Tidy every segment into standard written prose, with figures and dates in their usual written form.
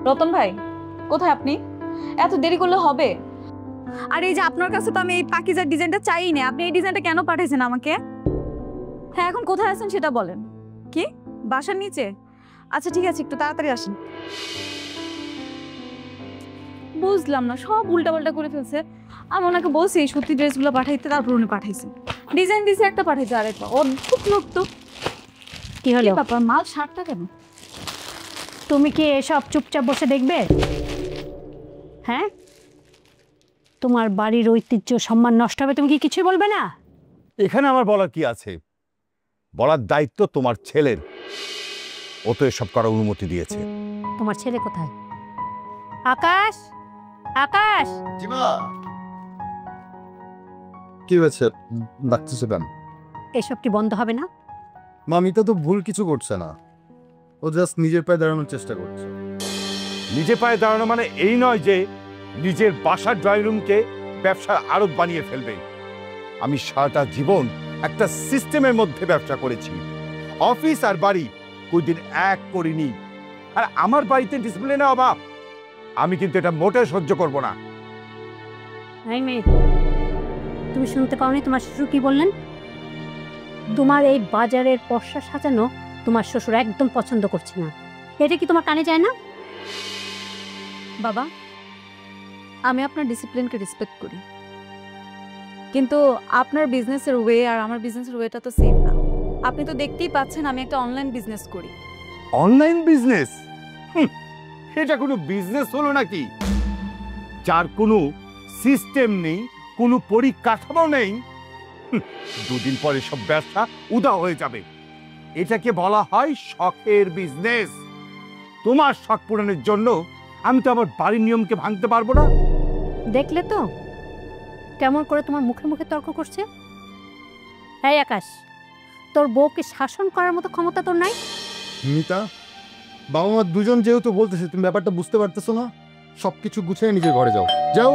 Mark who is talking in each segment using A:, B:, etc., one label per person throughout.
A: রতন ভাই, কোথায় আপনি? এত দেরি করলে হবে? আর এই যে আপনার কাছে তো আমি এই পাকিজার ডিজাইনটা চাইই না, আপনি এই ডিজাইনটা কেন পাঠিয়েছেন আমাকে? হ্যাঁ, এখন কোথায় আছেন সেটা বলেন। কি, বাসার নিচে? আচ্ছা ঠিক আছে, একটু তাড়াতাড়ি আসেন। বুঝলাম না, সব উল্টাপাল্টা করে ফেলছে। আমি ওনাকে বলছি এই সত্যি ড্রেসগুলো পাঠাইতে, তারপর উনি পাঠাইছে। ডিজাইন দিছে একটা, পাঠাইছে আরেকটা। অদ্ভুত লোক তো।
B: কি হলো
A: বাবা, মাল শার্টটা কেন?
B: তুমি কি এসব চুপচাপ বসে দেখবে? হ্যাঁ, তোমার বাড়ির ঐতিহ্য সম্মান নষ্ট হবে, তুমি কি কিছুই বলবে না?
C: এখানে আমার বলার কি আছে? বলার দায়িত্ব তোমার ছেলের। ও তো এসব করার অনুমতি দিয়েছে।
B: তোমার ছেলে কোথায়? আকাশ, আকাশ।
D: কি হয়েছে, ডাকতেছে কেন?
B: এসব কি বন্ধ হবে না?
D: মামিতা তো ভুল কিছু করছে না, ও জাস্ট নিজের পায়ে দাঁড়ানোর চেষ্টা করছে।
C: নিজে পায়ে দাঁড়ানো মানে এই নয় যে নিজের বাসার ড্রয়িং রুমকে ব্যবসার আড়ত বানিয়ে ফেলবে। আমি সারাটা জীবন একটা সিস্টেমের মধ্যে ব্যবসা করেছি। অফিস আর বাড়ি কোনদিন এক করিনি। আর আমার বাড়িতে ডিসিপ্লিনের অভাব, আমি কিন্তু এটা মোটেও সহ্য করব না।
B: এই মেয়ে, তুমি শুনতে পাওনি তোমার শ্বশুর কি বললেন? তোমার এই বাজারের পসরা সাজানো তোমার শ্বশুর একদম পছন্দ করছে না। এটা কি তোমার কানে যায় না?
A: বাবা, আমি আপনার ডিসিপ্লিনকে রেসপেক্ট করি, কিন্তু আপনার বিজনেসের ওয়ে আর আমার বিজনেসের ওয়েটা তো সেম না। আপনি তো দেখতেই পাচ্ছেন আমি একটা অনলাইন বিজনেস করি।
C: Online business? এটা কোনো বিজনেস হলো নাকি? যার কোনো সিস্টেম নেই, কোনো পরিকাঠামো নেই, দুদিন পরে সব ব্যবসা উধাও হয়ে যাবে। এটাকে বলা হয় শখের বিজনেস। তোমার শখ পূরণের জন্য আমি তো আমার বাড়ির নিয়মকে ভাঙতে পারবো না।
B: দেখলে তো কেমন করে তোমার মুখে মুখে তর্ক করছে। এই আকাশ, তোর বউকে শাসন করার মতো ক্ষমতা তোর নাই?
D: মিতা, বাবা মা দুজন যেহেতু বলতেছে, তুমি ব্যাপারটা বুঝতে পারতেছো না? সবকিছু গুছিয়ে নিজের ঘরে যাও, যাও।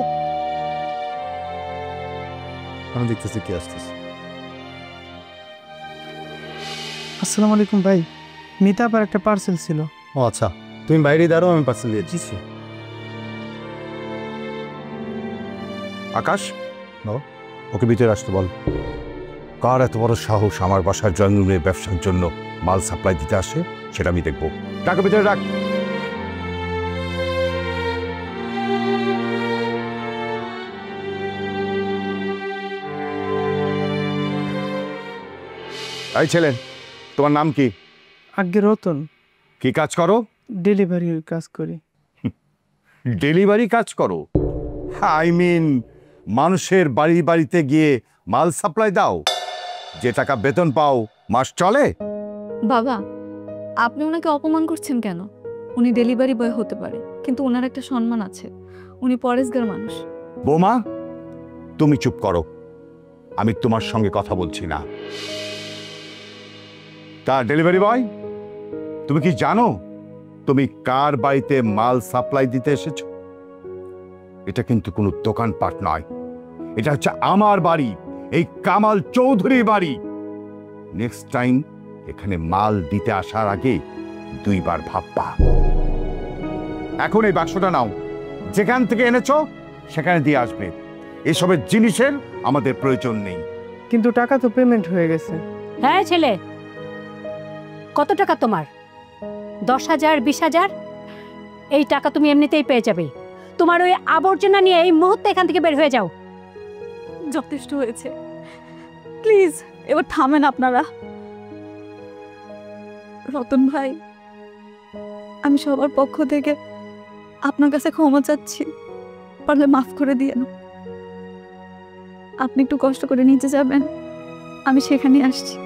D: আমি দেখতেছি কি আসতেছে।
E: আসসালামু আলাইকুম ভাই, মিতা আবার একটা পার্সেল ছিল।
D: ও আচ্ছা, তুমি বাইরে দাঁড়াও, আমি পার্সেল দিয়ে দিচ্ছি।
C: আকাশ, ওকে ভিতরে আসতে বল। কার এত বড় সাহস আমার বাসার ড্রয়িং রুমের ব্যবসার জন্য মাল সাপ্লাই দিতে আসে, সেটা আমি দেখবো। টাকা ভিতরে রাখ। এই ছেলে, তোমার নাম কি?
E: আগে রতন।
C: কি কাজ করো?
E: ডেলিভারির কাজ করি।
C: ডেলিভারি কাজ করো? আই মিন মানুষের বাড়ি বাড়িতে গিয়ে মাল সাপ্লাই দাও? যে টাকা বেতন পাও মাস চলে?
A: বাবা, আপনি ওনাকে অপমান করছেন কেন? উনি ডেলিভারি বয় হতে পারে, কিন্তু ওনার একটা সম্মান আছে। উনি পরেশগার মানুষ।
C: বোমা, তুমি চুপ করো, আমি তোমার সঙ্গে কথা বলছি না। তা ডেলিভারি বয়, তুমি কি জানো তুমি কার বাড়িতে মাল সাপ্লাই দিতে এসেছো? এটা কিন্তু কোনো দোকানপাট নয়, এটা হচ্ছে আমার বাড়ি, এই কামাল চৌধুরীর বাড়ি। নেক্সট টাইম এখানে মাল দিতে আসার আগে দুইবার ভাববা। এখন এই বাক্সটা নাও, যেখান থেকে এনেছো সেখানে দিয়ে আসবে। এসবের জিনিসের আমাদের প্রয়োজন নেই।
E: কিন্তু টাকা তো পেমেন্ট হয়ে গেছে।
B: হ্যাঁ ছেলে, কত টাকা তোমার? 10,000, 20,000? এই টাকা তুমি এমনিতেই পেয়ে যাবে। তোমার ওই আবর্জনা নিয়ে এই মুহূর্তে এখান থেকে বের হয়ে যাও।
A: যথেষ্ট হয়েছে, প্লিজ এবার থামেন আপনারা। রতন ভাই, আমি সবার পক্ষ থেকে আপনার কাছে ক্ষমা চাচ্ছি, পারলে মাফ করে দিয়েন। আপনি একটু কষ্ট করে নিচে যাবেন, আমি সেখানে আসছি।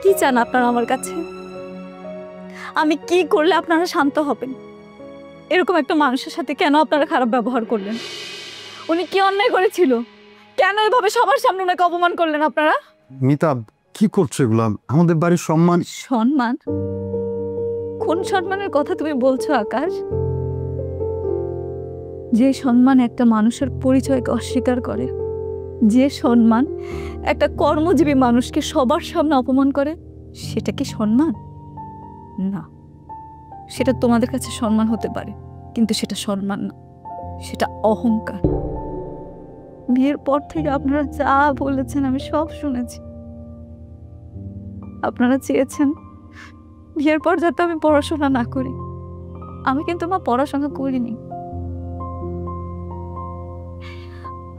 A: কি চান আপনারা আমার কাছে? আমি কি করলে আপনারা শান্ত হবেন? এরকম একটা মানুষের সাথে কেন আপনারা খারাপ ব্যবহার করলেন? উনি কি অন্যায় করেছিল? কেন এভাবে সবার সামনে ওনাকে অপমান করলেন আপনারা?
D: মিতা, কি করছো এগুলো? আমাদের বাড়ির সম্মান।
A: সম্মান? কোন সম্মানের কথা তুমি বলছো আকাশ? যে সম্মান একটা মানুষের পরিচয়কে অস্বীকার করে, যে সম্মান একটা কর্মজীবী মানুষকে সবার সামনে অপমান করে, সেটা কি সম্মান? না, সেটা তোমাদের কাছে সম্মান হতে পারে, কিন্তু সেটা সম্মান না, সেটা অহংকার। বিয়ের পর থেকে আপনারা যা বলেছেন আমি সব শুনেছি। আপনারা চেয়েছেন বিয়ের পর যাতে আমি পড়াশোনা না করি। আমি কিন্তু মা পড়াশোনা করিনি।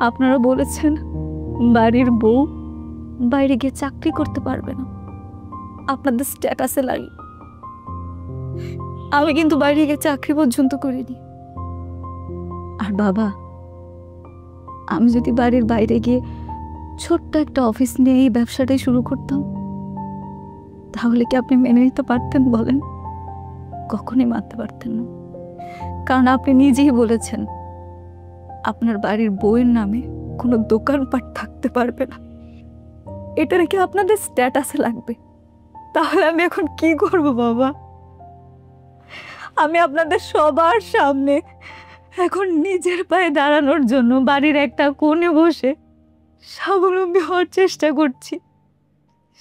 A: আপনারা বলেছেন বাড়ির বউ বাইরে গিয়ে চাকরি করতে পারবে না, আপনাদের স্ট্যাটাসে লাগে। আমি কিন্তু বাইরে গিয়ে চাকরি পর্যন্ত করিনি। আর বাবা, আমি যদি বাড়ির বাইরে গিয়ে ছোট্ট একটা অফিস নিয়ে এই ব্যবসাটাই শুরু করতাম, তাহলে কি আপনি মেনে নিতে পারতেন বলেন? কখনই মানতে পারতেন না, কারণ আপনি নিজেই বলেছেন আপনার বাড়ির বউয়ের নামে কোনো দোকানপাট থাকতে পারবে না। এটা নাকি আপনাদের স্ট্যাটাসে লাগবে। তাহলে আমি এখন কি করব বাবা? আমি আপনাদের সবার সামনে এখন নিজের পায়ে দাঁড়ানোর জন্য বাড়ির একটা কোণে বসে স্বাবলম্বী হওয়ার চেষ্টা করছি,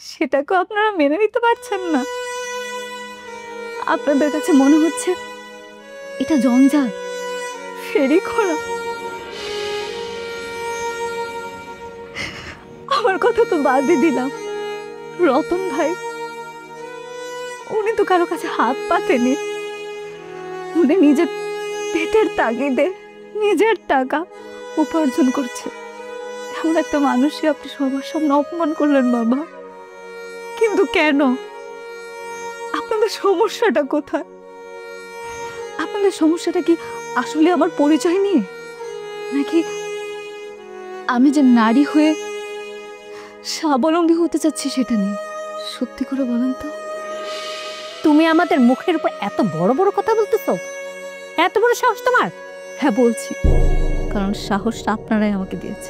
A: সেটাকে আপনারা মেনে নিতে পারছেন না। আপনাদের কাছে মনে হচ্ছে এটা জঞ্জাল, ফেরি করা। আমার কথা তো বাদই দিলাম, রতন ভাই উনি তো কারো কাছে হাত পাতেনি। উনি নিজের পেটের তাগিদে নিজের টাকা উপার্জন করছে। এমন একটা মানুষই আপনি সবার সামনে অপমান করলেন বাবা। কিন্তু কেন? আপনাদের সমস্যাটা কোথায়? আপনাদের সমস্যাটা কি আসলে আমার পরিচয় নিয়ে, নাকি আমি যে নারী হয়ে স্বাবলম্বী হতে চাচ্ছি সেটা নিয়ে? সত্যি করে বলেন তো।
B: তুমি আমাদের মুখের উপর এত বড় বড় কথা বলতেছো? এত বড় সাহস তোমার?
A: হ্যাঁ বলছি, কারণ সাহসটা আপনারাই আমাকে দিয়েছে।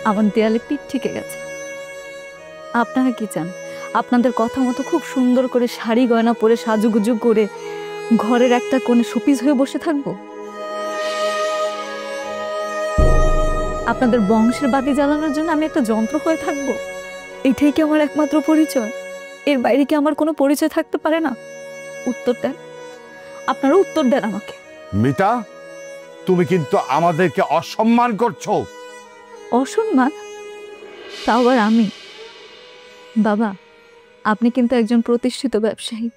A: আমার দেয়ালে পিঠ ঠেকে গেছে। আপনারা কি চান আপনাদের কথা মতো খুব সুন্দর করে শাড়ি গয়না পরে সাজুগুজু করে ঘরের একটা কোণে শোপিস হয়ে বসে থাকবো? আপনাদের বংশের বাতি জ্বালানোর জন্য আমি একটা যন্ত্র হয়ে থাকবো? এটাই কি আমার একমাত্র পরিচয়? এর বাইরে কি আমার কোনো পরিচয় থাকতে পারে না? উত্তর দেন, আপনারা উত্তর দেন আমাকে।
C: মিতা, তুমি কিন্তু আমাদেরকে অসম্মান করছো।
A: অসম্মান? তাও আবার আমি? বাবা, আপনি কিন্তু একজন প্রতিষ্ঠিত ব্যবসায়ী।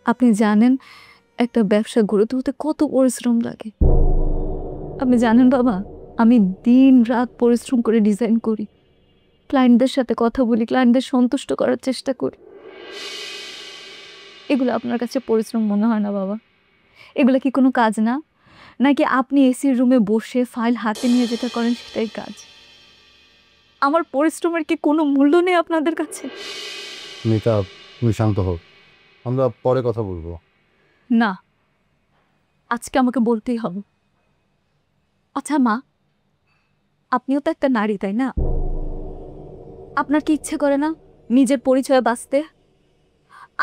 A: আপনি জানেন একটা ব্যবসা গড়ে তুলতে কত পরিশ্রম লাগে। আপনি জানেন বাবা, আমি দিন রাত পরিশ্রম করে ডিজাইন করি, ক্লায়েন্টদের সাথে কথা বলি, ক্লায়েন্টদের সন্তুষ্ট করার চেষ্টা করি। এগুলো আপনার কাছে পরিশ্রম মনে হয় না বাবা? এগুলো কি কোনো কাজ না? নাকি আপনি এসির রুমে বসে ফাইল হাতে নিয়ে যেটা করেন সেটাই কাজ? আমার পরিশ্রমের কি কোনো মূল্য নেই আপনাদের কাছে?
D: মিতা, তুমি শান্ত হও, আমরা পরে কথা বলবো।
A: না, আজকে আমাকে বলতেই হবে। আচ্ছা মা, আপনিও তো একটা নারী, তাই না? আপনার কি ইচ্ছে করে না নিজের পরিচয়ে বাঁচতে?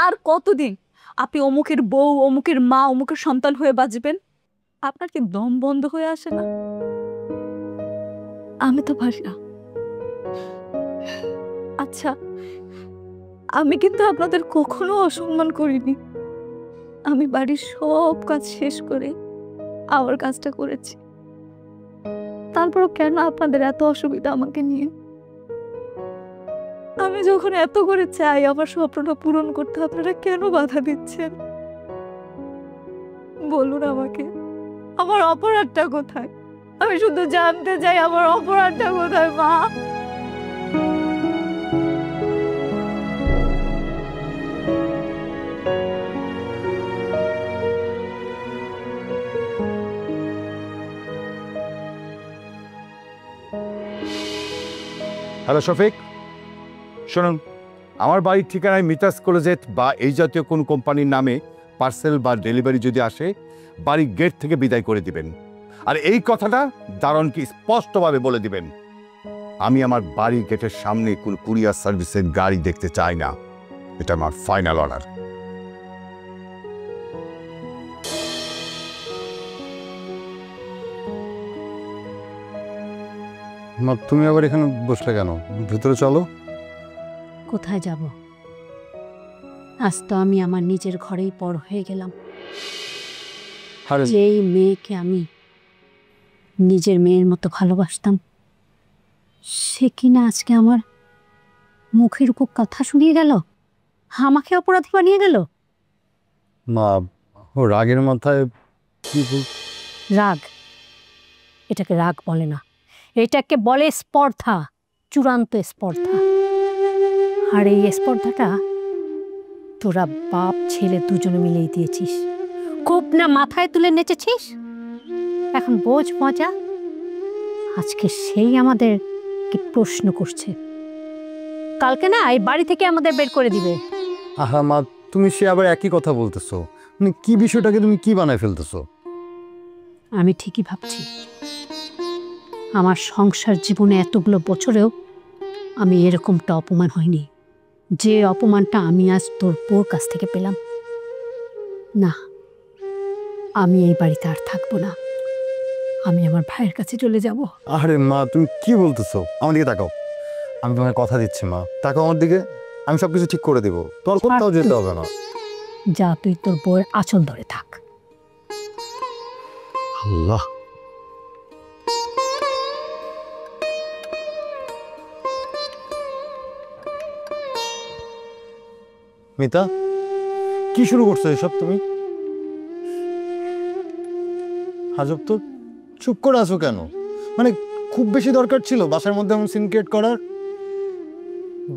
A: আর কতদিন আপনি অমুকের বউ, অমুকের মা, অমুকের সন্তান হয়ে বাঁচবেন? আপনার কি দম বন্ধ হয়ে আসে না? আমি তো পারি না। আচ্ছা, আমি কিন্তু আপনাদের কখনো অসম্মান করিনি। আমি বাড়ির সব কাজ শেষ করে আমার কাজটা করেছি। তারপরও কেন আপনাদের এত অসুবিধা আমাকে নিয়ে? আমি যখন এত করে চাই আমার স্বপ্নটা পূরণ করতে, আপনারা কেন বাধা দিচ্ছেন? বলুন আমাকে, আমার অপরাধটা কোথায়? আমি শুধু জানতে চাই আমার অপরাধটা কোথায় মা?
C: হ্যালো শফিক, শুনুন, আমার বাড়ির ঠিকানায় মিতাস কলেজেট বা এই জাতীয় কোন কোম্পানির নামে পার্সেল বা ডেলিভারি যদি আসে, বাড়ির গেট থেকে বিদায় করে দিবেন। আর এই কথাটা দারোয়ানকে স্পষ্টভাবে বলে দিবেন, আমি আমার বাড়ির গেটের সামনে কোন কুরিয়ার সার্ভিসের গাড়ি দেখতে চাই না। এটা আমার ফাইনাল অর্ডার।
D: মা তুমি আবার এখানে বসলে কেন? ভিতরে চলো।
B: কোথায় যাব? আজ তো আমি আমার নিজের ঘরেই পর হয়ে গেলাম।
D: আরে
B: যেই মেয়েকে আমি নিজের মেয়ের মতো ভালোবাসতাম, সে কিনা আজকে আমার মুখের উপর কথা শুনিয়ে গেল, আমাকে অপরাধী বানিয়ে গেল।
D: মা, ও রাগের মাথায় কি বল?
B: রাগ? এটাকে রাগ বলে না, এটাকে বলে স্পর্ধা, চূড়ান্ত স্পর্ধা। আর এই স্পর্ধাটা তোরা বাপ ছেলে দুজনে মিলেই দিয়েছিস। খুব না মাথায় তুলে নেচেছিস, এখন বোঝ মজা। আজকে সেই আমাদের কি প্রশ্ন করছে, কালকে না এই বাড়ি থেকে আমাদের বের করে দিবে।
D: আহা মা, তুমি সে আবার একই কথা বলতেছো। মানে কি বিষয়টাকে তুমি কি বানায় ফেলতেছো?
B: আমি ঠিকই ভাবছি, আমার সংসার জীবনে এতগুলো বছরেও আমি এরকমটা অপমান হয়নি, যে অপমানটা আমি আজ তোর বোর কাছ থেকে পেলাম। না, আমি এই বাড়িতে আর থাকবো না, আমি আমার ভাইয়ের কাছে চলে যাব।
D: আরে মা, তুমি কি বলতেছো? আমার দিকে তাকাও। আমি তোমাকে কথা দিচ্ছি মা, তাকাও আমার দিকে। আমি সবকিছু ঠিক করে দেবো, তোর কোথাও যেতে হবে না।
B: যা, তুই তোর বউয়ের আঁচল ধরে থাক।
D: আল্লাহ, মিতা, কি শুরু করছো এসব তুমি? হাজব তো, চুপ করে আছো কেন? মানে খুব বেশি দরকার ছিল বাসার মধ্যে এমন সিন ক্রিয়েট করার?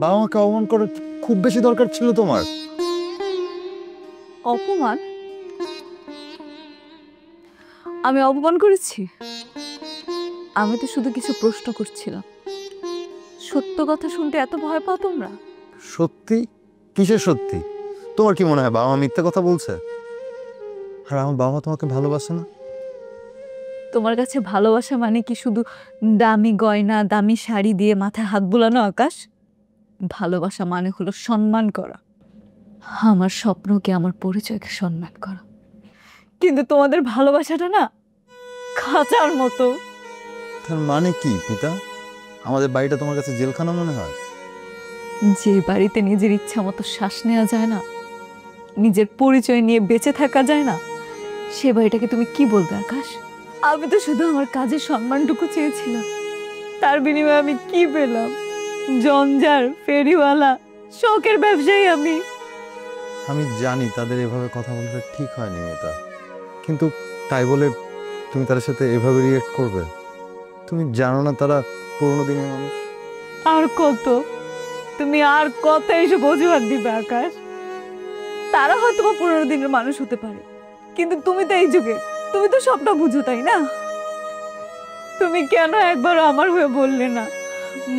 D: বাবা মাকে অপমান করার খুব বেশি দরকার ছিল তোমার?
A: অপমান? আমি অপমান করেছি? আমি তো শুধু কিছু প্রশ্ন করছিলাম। সত্য কথা শুনতে এত ভয় পাও তোমরা?
D: সত্যি? কিসের সত্যি? তোমার কি মনে হয় বাবা মা মিথ্যা কথা বলছে? আর আমার বাবা মা তোমাকে ভালোবাসে না?
A: তোমার কাছে ভালোবাসা মানে কি শুধু দামি গয়না, দামি শাড়ি দিয়ে মাথায় হাত বুলানো আকাশ? ভালোবাসা মানে হলো সম্মান করা, আমার স্বপ্নকে, আমার পরিচয়কে সম্মান করা। কিন্তু তোমাদের ভালোবাসাটা না খাঁচার মতো।
D: তার মানে কি পিতা? আমাদের বাড়িটা তোমার কাছে জেলখানা মনে হয়?
A: যে বাড়িতে নিজের ইচ্ছা মতো শ্বাস নেওয়া যায় না, নিজের পরিচয় নিয়ে বেঁচে থাকা যায় না, সে বাড়িটাকে তুমি কি বলবে আকাশ? আমি তো শুধু আমার কাজের সম্মানটুকু চেয়েছিলাম, তার বিনিময়ে আমি কি পেলাম? জঞ্জার, ফেরিওয়ালা, শখের ব্যবসায়ী আমি।
D: আমি জানি তাদের এভাবে কথা বলাটা ঠিক হয়নি মিতা, কিন্তু তাই বলে তুমি তাদের সাথে এভাবে রিয়েক্ট করবে? তুমি জানো না তারা পুরোনো দিনের মানুষ?
A: আর কত, তুমি আর কত এইসব অজুহাত দিবে আকাশ? তারা হয়তো বা 15 দিনের মানুষ হতে পারে, কিন্তু তুমি তো এই যুগের, তুমি তো সবটা বুঝো, তাই না? তুমি কেন একবার আমার হয়ে বললে না,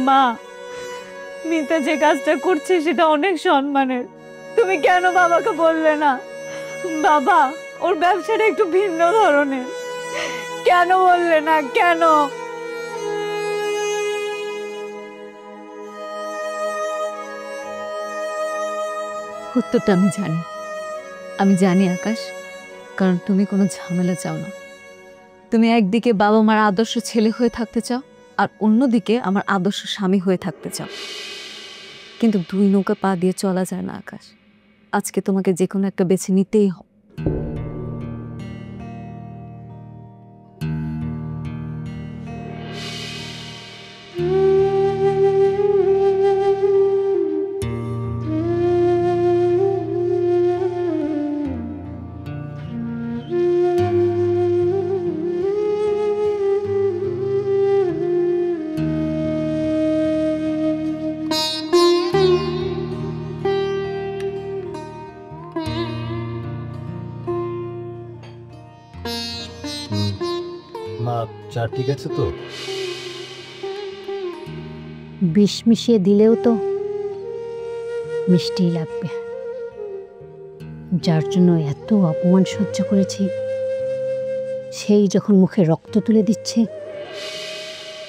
A: মা মিতা যে কাজটা করছে সেটা অনেক সম্মানের? তুমি কেন বাবাকে বললে না, বাবা ওর ব্যবসাটা একটু ভিন্ন ধরনের? কেন বললে না, কেন? উত্তরটা আমি জানি, আমি জানি আকাশ, কারণ তুমি কোনো ঝামেলা চাও না। তুমি একদিকে বাবা মার আদর্শ ছেলে হয়ে থাকতে চাও, আর অন্যদিকে আমার আদর্শ স্বামী হয়ে থাকতে চাও। কিন্তু দুই নৌকা পা দিয়ে চলা যায় না আকাশ। আজকে তোমাকে যে কোনো একটা বেছে নিতেই হবে।
D: মা, চা ঠিক আছে তো?
B: বিষ মিশিয়ে দিলেও তো মিষ্টিই লাগবে। যার জন্য এত অপমান সহ্য করেছি, সেই যখন মুখে রক্ত তুলে দিচ্ছে,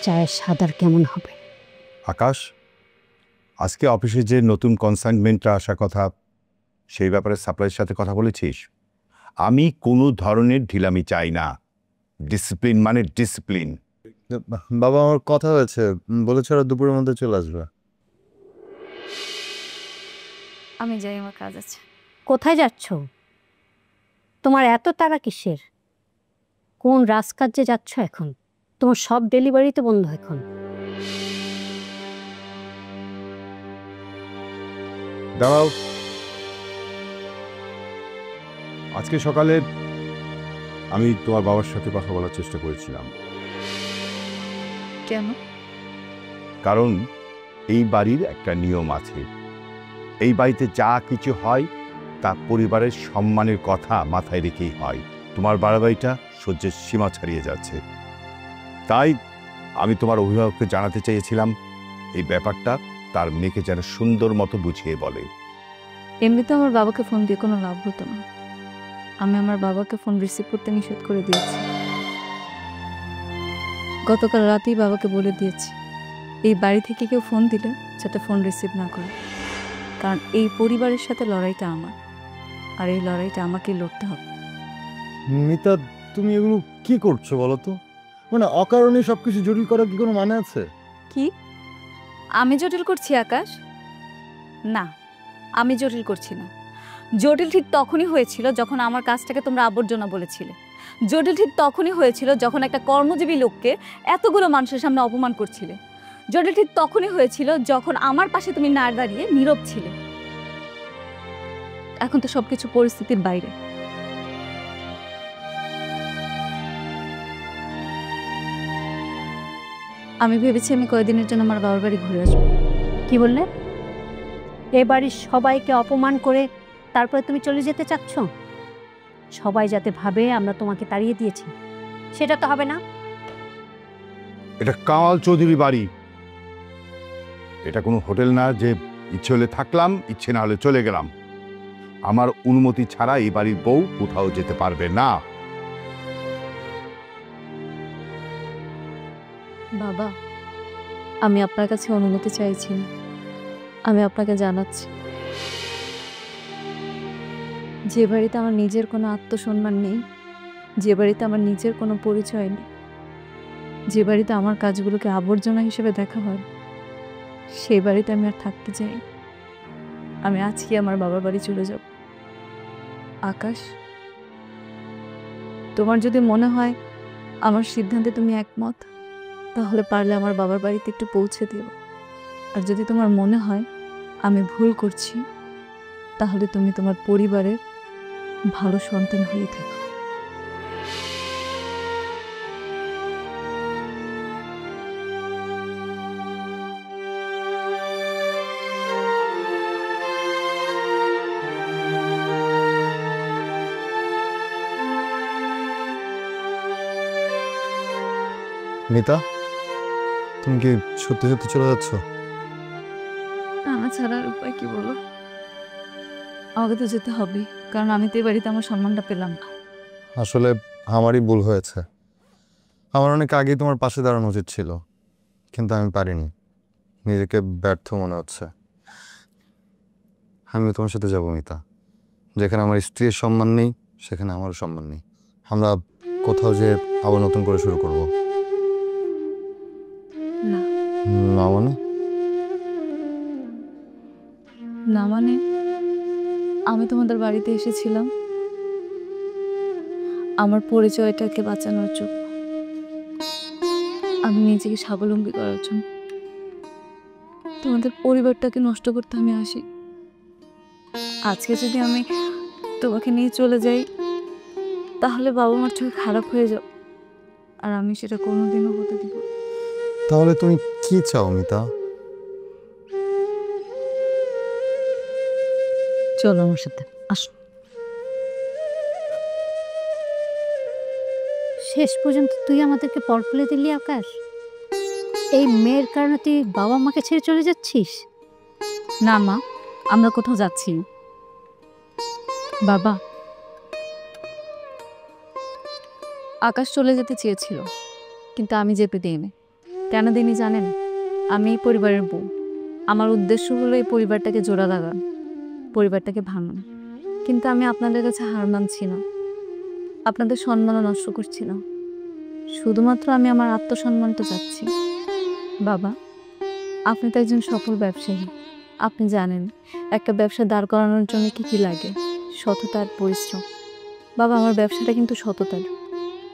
B: চায়ের স্বাদ আর কেমন হবে?
C: আকাশ, আজকে অফিসে যে নতুন কনসাইনমেন্টটা আসার কথা, সেই ব্যাপারে সাপ্লাইয়ের সাথে কথা বলেছিস? আমি কোনো ধরনের ঢিলামি চাই না। ডিসিপ্লিন মানে ডিসিপ্লিন।
D: বাবা আমার কথা হয়েছে, বলেছে ওরা দুপুরের মধ্যে চলে আসবে।
A: আমি যাই, আমার কাজ আছে।
B: কোথায় যাচ্ছ? তোমার এত তাড়া কিসের? কোন রাজকার্যে যাচ্ছ এখন? তোমার সব ডেলিভারি তো বন্ধ এখন।
C: দাঁড়াও, আজকে সকালে আমি তোমার বাবার সাথে কথা বলার চেষ্টা করেছিলাম।
A: কেন?
C: কারণ এই বাড়ির একটা নিয়ম আছে, এই বাড়িতে যা কিছু হয় তা পরিবারের সম্মানের কথা মাথায় রেখেই হয়। তোমার বাড়াবাড়িটা সহ্যের সীমা ছাড়িয়ে যাচ্ছে, তাই আমি তোমার অভিভাবককে জানাতে চেয়েছিলাম এই ব্যাপারটা তার মেয়েকে যেন সুন্দর মতো বুঝিয়ে বলে।
A: এমনিতে আমার বাবাকে ফোন দিয়ে কোনো লাভ হতো না। আমি আমার বাবাকে ফোন রিসিভ করতে নিষেধ করে দিয়েছি। গতকাল রাতেই বাবাকে বলে দিয়েছি এই বাড়ি থেকে কেউ ফোন দিলে যাতে ফোন রিসিভ না করে, কারণ এই পরিবারের সাথে লড়াইটা আমার, আর এই লড়াইটা আমাকেই লড়তে হবে।
D: মিতা, তুমি এগুলো কি করছো বলো তো? মানে অকারণে সবকিছু জটিল করার কি কোনো মানে আছে?
A: কি আমি জটিল করছি আকাশ? না, আমি জটিল করছি না। জটিল ঠিক তখনই হয়েছিল যখন আমার কাজটাকে তোমরা আবর্জনা বলেছিলে। জটিল ঠিক তখনই হয়েছিল যখন একটা কর্মজীবী লোককে এতগুলো মানুষের সামনে অপমান করছিলে। জটিল ঠিক তখনই হয়েছিল যখন আমার পাশে তুমি না দাঁড়িয়ে নীরব ছিলে। এখন তো সবকিছু পরিস্থিতির বাইরে। আমি ভেবেছি আমি কয়েকদিনের জন্য আমার বাবার বাড়ি ঘুরে আসবো।
B: কি বললে? এ বাড়ির সবাইকে অপমান করে তারপরে তুমি চলে যেতে চাচ্ছ? সবাই যাতে ভাবে আমরা তোমাকে তাড়িয়ে দিয়েছি, সেটা তো হবে না।
C: এটা কামাল চৌধুরী বাড়ি, এটা কোনো হোটেল না যে ইচ্ছে হলে থাকলাম, ইচ্ছে না হলে চলে গেলাম। আমার অনুমতি ছাড়া এই বাড়ির বউ কোথাও যেতে পারবে না।
A: বাবা, আমি আপনার কাছে অনুমতি চাইছি না, আমি আপনাকে জানাচ্ছি যে বাড়িতে আমার নিজের কোনো আত্মসম্মান নেই, যে বাড়িতে আমার নিজের কোনো পরিচয় নেই, যে বাড়িতে আমার কাজগুলোকে আবর্জনা হিসেবে দেখা হয়, সেই বাড়িতে আমি আর থাকতে চাই। আমি আজকে আমার বাবার বাড়ি চলে যাব। আকাশ, তোমার যদি মনে হয় আমার সিদ্ধান্তে তুমি একমত, তাহলে পারলে আমার বাবার বাড়িতে একটু পৌঁছে দিও। আর যদি তোমার মনে হয় আমি ভুল করছি, তাহলে তুমি তোমার পরিবারের ভালো সন্তান হয়ে থাকো।
D: মিতা, তুমি কি সত্যি সত্যি চলে যাচ্ছ?
A: আমার ছাড়ার উপায় কি বলো? আমাকে তো যেতে হবে, কারণ আমি তো এই বাড়িতে আমার সম্মানটা পেলাম না।
D: আসলে আমারই ভুল হয়েছে। আমার অনেক আগেই তোমার পাশে দাঁড়ানো উচিত ছিল, কিন্তু আমি পারিনি। নিজেকে ব্যর্থ মনে হচ্ছে। আমিও তোমার সাথে যাবো মিতা। যেখানে আমার স্ত্রীর সম্মান নেই, সেখানে আমারও সম্মান নেই। আমরা কোথাও যে আবার নতুন করে শুরু করব।
A: না।
D: না মানে?
A: না মানে, আমি তোমাদের বাড়িতে এসেছিলাম আমার পরিচয়টাকে বাঁচানোর জন্য, আমি নিজেকে স্বাবলম্বী করার জন্য। তোমাদের পরিবারটাকে নষ্ট করতে আমি আসি। আজকে যদি আমি তোমাকে নিয়ে চলে যাই, তাহলে বাবা মার চোখে খারাপ হয়ে যাও, আর আমি সেটা কোনোদিনও হতে দিব না।
D: তাহলে তুমি কি চাও মিতা?
B: চলো আমার সাথে, আসো। শেষ পর্যন্ত তুই আমাদেরকে পর ফেলে দিলি আকাশ। এই মেয়ের কারণে তুই বাবা মাকে ছেড়ে চলে যাচ্ছিস?
A: না মা, আমরা কোথাও যাচ্ছি না। বাবা, আকাশ চলে যেতে চেয়েছিল, কিন্তু আমি যেতে দিইনি। কেন দিইনি জানেন? আমি এই পরিবারের বউ। আমার উদ্দেশ্য হলো এই পরিবারটাকে জোড়া লাগানো, পরিবারটাকে ভাঙানো। কিন্তু আমি আপনাদের কাছে হার মানছি না, আপনাদের সম্মানও নষ্ট করছি না। শুধুমাত্র আমি আমার আত্মসম্মানটা চাচ্ছি। বাবা, আপনি তো একজন সফল ব্যবসায়ী। আপনি জানেন একটা ব্যবসা দাঁড় করানোর জন্য কি কি লাগে, সততা আর পরিশ্রম। বাবা, আমার ব্যবসাটা কিন্তু সততার।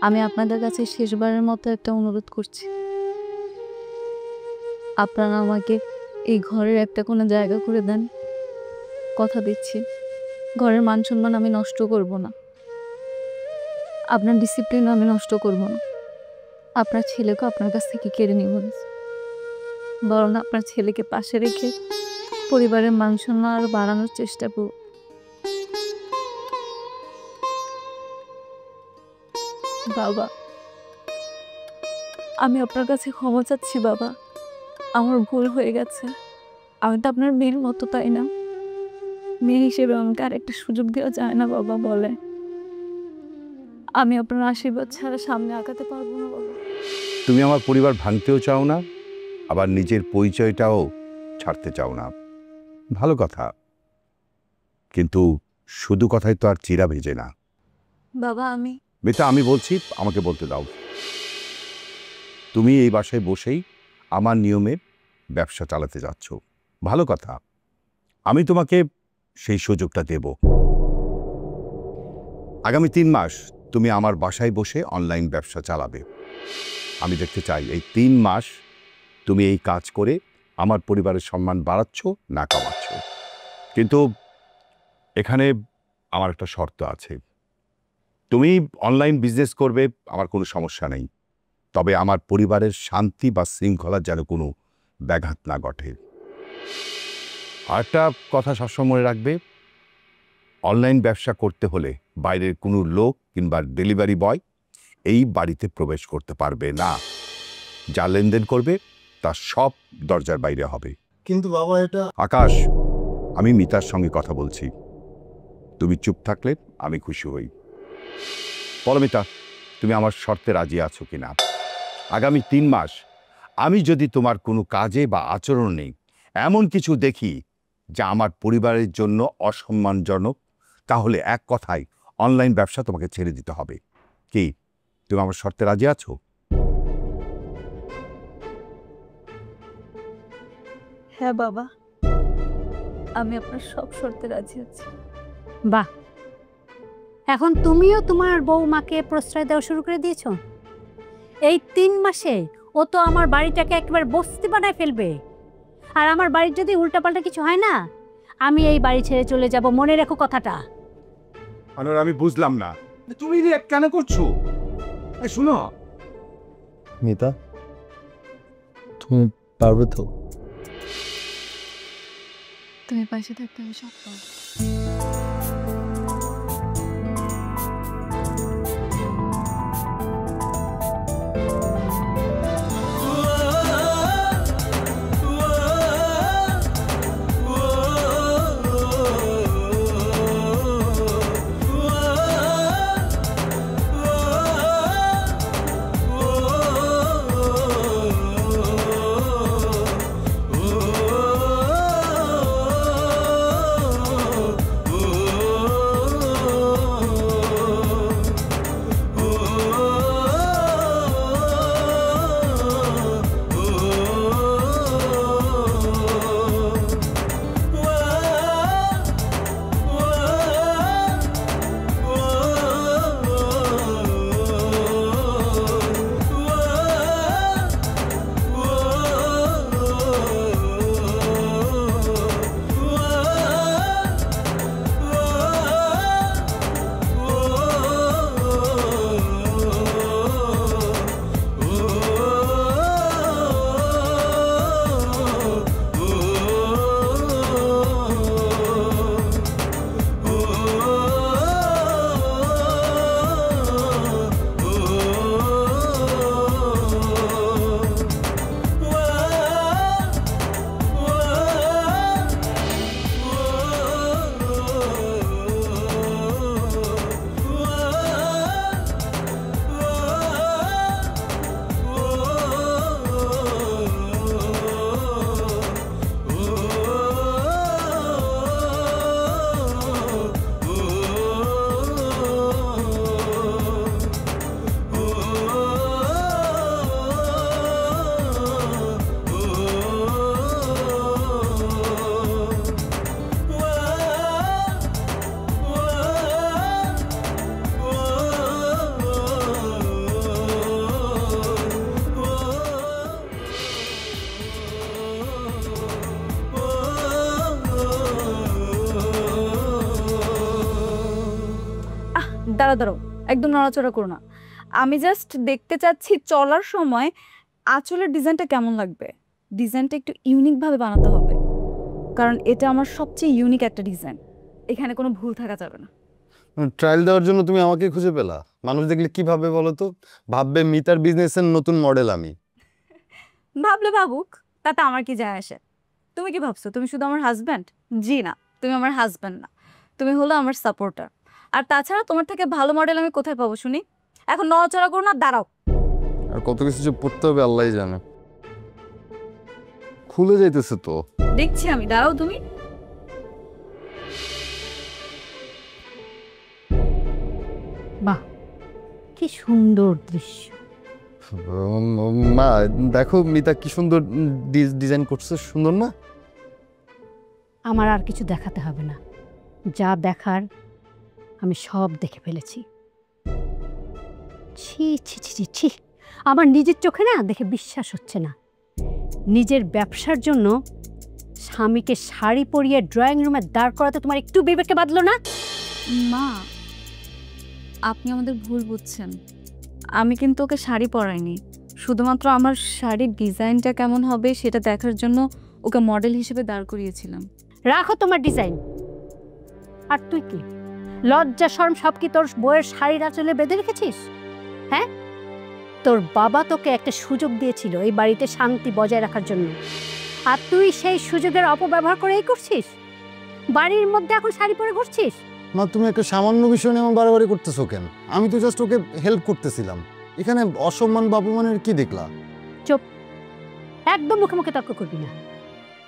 A: আমি আপনাদের কাছে শেষবারের মতো একটা অনুরোধ করছি, আপনারা আমাকে এই ঘরের একটা কোনো জায়গা করে দেন। কথা দিচ্ছি, ঘরের মান সম্মান আমি নষ্ট করব না, আপনার ডিসিপ্লিন আমি নষ্ট করব না, আপনার ছেলেকে আপনার কাছ থেকে কেড়ে নিব না, বরং আপনার ছেলেকে পাশে রেখে পরিবারের মান সম্মান আরো বাড়ানোর চেষ্টা করব। বাবা, আমি আপনার কাছে ক্ষমা চাচ্ছি বাবা, আমার ভুল হয়ে গেছে। আমি তো আপনার মেয়ের মতো, তাই না? মেয়ে হিসেবে আমাকে আর একটা সুযোগ দেওয়া যায় না বাবা? বলে আমি আপনার আশীর্বাদ ছাড়া সামনে আগাতে পারবো না বাবা।
C: তুমি আমার পরিবার ভাঙতেও চাও না, আবার নিজের পরিচয়টাও ছাড়তে চাও না। ভালো কথা, কিন্তু শুধু কথাই তো আর চিরা ভেজে না।
A: বাবা, আমি
C: মিতা, আমি বলছি, আমাকে বলতে দাও। তুমি এই বাসায় বসেই আমার নিয়মে ব্যবসা চালাতে যাচ্ছ, ভালো কথা। আমি তোমাকে সেই সুযোগটা দেব। আগামী 3 মাস তুমি আমার বাসায় বসে অনলাইন ব্যবসা চালাবে। আমি দেখতে চাই এই 3 মাস তুমি এই কাজ করে আমার পরিবারের সম্মান বাড়াচ্ছ না কমাচ্ছ। কিন্তু এখানে আমার একটা শর্ত আছে। তুমি অনলাইন বিজনেস করবে, আমার কোনো সমস্যা নেই, তবে আমার পরিবারের শান্তি বা শৃঙ্খলার যেন কোনো ব্যাঘাত না ঘটে। আরেকটা কথা সবসময় মনে রাখবে, অনলাইন ব্যবসা করতে হলে বাইরের কোনো লোক কিংবা ডেলিভারি বয় এই বাড়িতে প্রবেশ করতে পারবে না। যা লেনদেন করবে তা সব দরজার বাইরে হবে।
D: কিন্তু বাবা, এটা
C: আকাশ, আমি মিতার সঙ্গে কথা বলছি, তুমি চুপ থাকলে আমি খুশি হই। বলো মিতা, তুমি আমার শর্তে রাজি আছো কিনা? আগামী 3 মাস আমি যদি তোমার কোনো কাজে বা আচরণে এমন কিছু দেখি যা আমার পরিবারের জন্য অসম্মানজনক, তাহলে এক কথায় অনলাইন ব্যবসা তোমাকে ছেড়ে দিতে হবে। কি তুমি আমার শর্তে রাজি আছো?
A: হ্যাঁ বাবা, আমি আপনার সব শর্তে রাজি আছি।
B: বাহ, এখন তুমিও তোমার বৌমাকে প্রশ্রয় দেওয়া শুরু করে দিয়েছো। এই 3 মাসে ও তো আমার বাড়িটাকে একেবারে বস্তি বানায় ফেলবে। আর আমার বাড়ির যদি উল্টাপাল্টা কিছু হয় না, আমি এই বাড়ি ছেড়ে চলে যাব, মনে রেখো কথাটা।
C: আনোয়ার, আমি বুঝলাম না তুমি রিঅ্যাক্ট কেন করছো। শুনো
D: মিতা, তুমি পারবে তো?
A: তুমি পাশে থাকতে আমি সব পারবো। দাঁড়াও দাঁড়াও, একদম নড়াচড়া করো না। আমি জাস্ট দেখতে চাচ্ছি চলার সময় আঁচলের ডিজাইনটা কেমন লাগবে। ডিজাইনটা একটু ইউনিকভাবে বানাতে হবে, কারণ এটা আমার সবচেয়ে ইউনিক একটা ডিজাইন। এখানে কোনো ভুল থাকা যাবে না।
D: ট্রায়াল দেওয়ার জন্য তুমি আমাকে খুঁজে পেলা? মানুষ দেখলে কি ভাববে বলো তো? ভাববে মিতার বিজনেসের নতুন মডেল আমি।
A: ভাবলে ভাবুক, তাতে আমার কি যায় আসে? তুমি কি ভাবছো তুমি শুধু আমার হাজব্যান্ড? জি না, তুমি আমার হাজব্যান্ড না, তুমি হলো আমার সাপোর্টার। আর তাছাড়া তোমার থেকে ভালো মডেল আমি কোথায় পাবো শুনি? এখন নড়াচড়া করো না, দাঁড়াও।
D: আর কত কিছু যে পড়তে হবে আল্লাহই জানে। খুলে যাইতেছে তো।
A: দেখছি আমি, দাঁড়াও তুমি।
B: বাহ, কি সুন্দর দৃশ্য।
D: মা দেখো মিতা কি সুন্দর ডিজাইন করছে, সুন্দর না?
B: আমার আর কিছু দেখাতে হবে না, যা দেখার আমি সব দেখে ফেলেছি। ছি ছি ছি ছি ছি, আমার নিজের চোখে না দেখে বিশ্বাস হচ্ছে না। নিজের ব্যবসার জন্য স্বামীকে শাড়ি পরিয়ে ড্রয়িং রুমে দাঁড় করাতে তোমার একটু বিবেকে বাঁধলো না?
A: মা, আপনি আমাদের ভুল বুঝছেন। আমি কিন্তু ওকে শাড়ি পরাইনি, শুধুমাত্র আমার শাড়ির ডিজাইনটা কেমন হবে সেটা দেখার জন্য ওকে মডেল হিসেবে দাঁড় করিয়েছিলাম।
B: রাখো তোমার ডিজাইন। আর তুই কি লজ্জা শরম সব কি তোর বইয়ের শাড়ির আঁচলে বেঁধে রেখেছিস? হ্যাঁ, তোর বাবা তোকে একটা সুযোগ দিয়েছিল এই বাড়িতে শান্তি বজায় রাখার জন্য, আর তুই সেই সুযোগের অপব্যবহার করে এই করছিস। বাড়ির মধ্যে এখন শাড়ি পরে ঘুরছিস।
D: মা তুমি একটা সামান্য বিষয় নিয়ে আমার বাড়াবাড়ি করতেছো কেন? আমি তো জাস্ট ওকে হেল্প করতেছিলাম, এখানে অসম্মান বাবুমানের কি দেখলা?
B: চুপ, একদম মুখে মুখে তর্ক করবি না।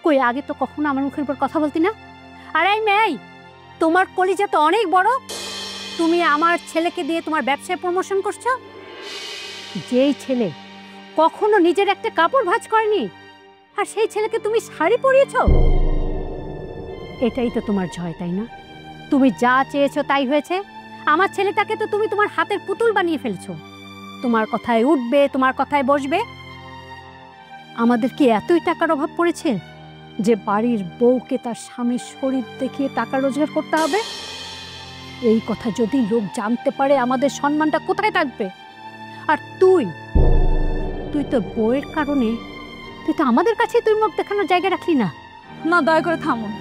B: কই আগে তো কখনো আমার মুখের উপর কথা বলতি না। আর এই মেয়ে, তোমার কলিজা তো অনেক বড়, তুমি আমার ছেলেকে দিয়ে তোমার ব্যবসায় প্রমোশন করছো। যেই ছেলে কখনো নিজের একটা কাপড় ভাঁজ করেনি, আর সেই ছেলেকে তুমি শাড়ি পরিয়েছো। এটাই তো তোমার জয়, তাই না? তুমি যা চেয়েছো তাই হয়েছে। আমার ছেলেটাকে তো তুমি তোমার হাতের পুতুল বানিয়ে ফেলছো। তোমার কথায় উঠবে, তোমার কথায় বসবে। আমাদের কি এতই টাকার অভাব পড়েছে যে বাড়ির বউকে তার স্বামীর শরীর দেখিয়ে টাকা রোজগার করতে হবে? এই কথা যদি লোক জানতে পারে আমাদের সম্মানটা কোথায় থাকবে? আর তুই তো বউয়ের কারণে তুই তো আমাদের কাছে তুই মুখ দেখানোর জায়গা রাখলি না।
A: না, দয়া করে থামুন।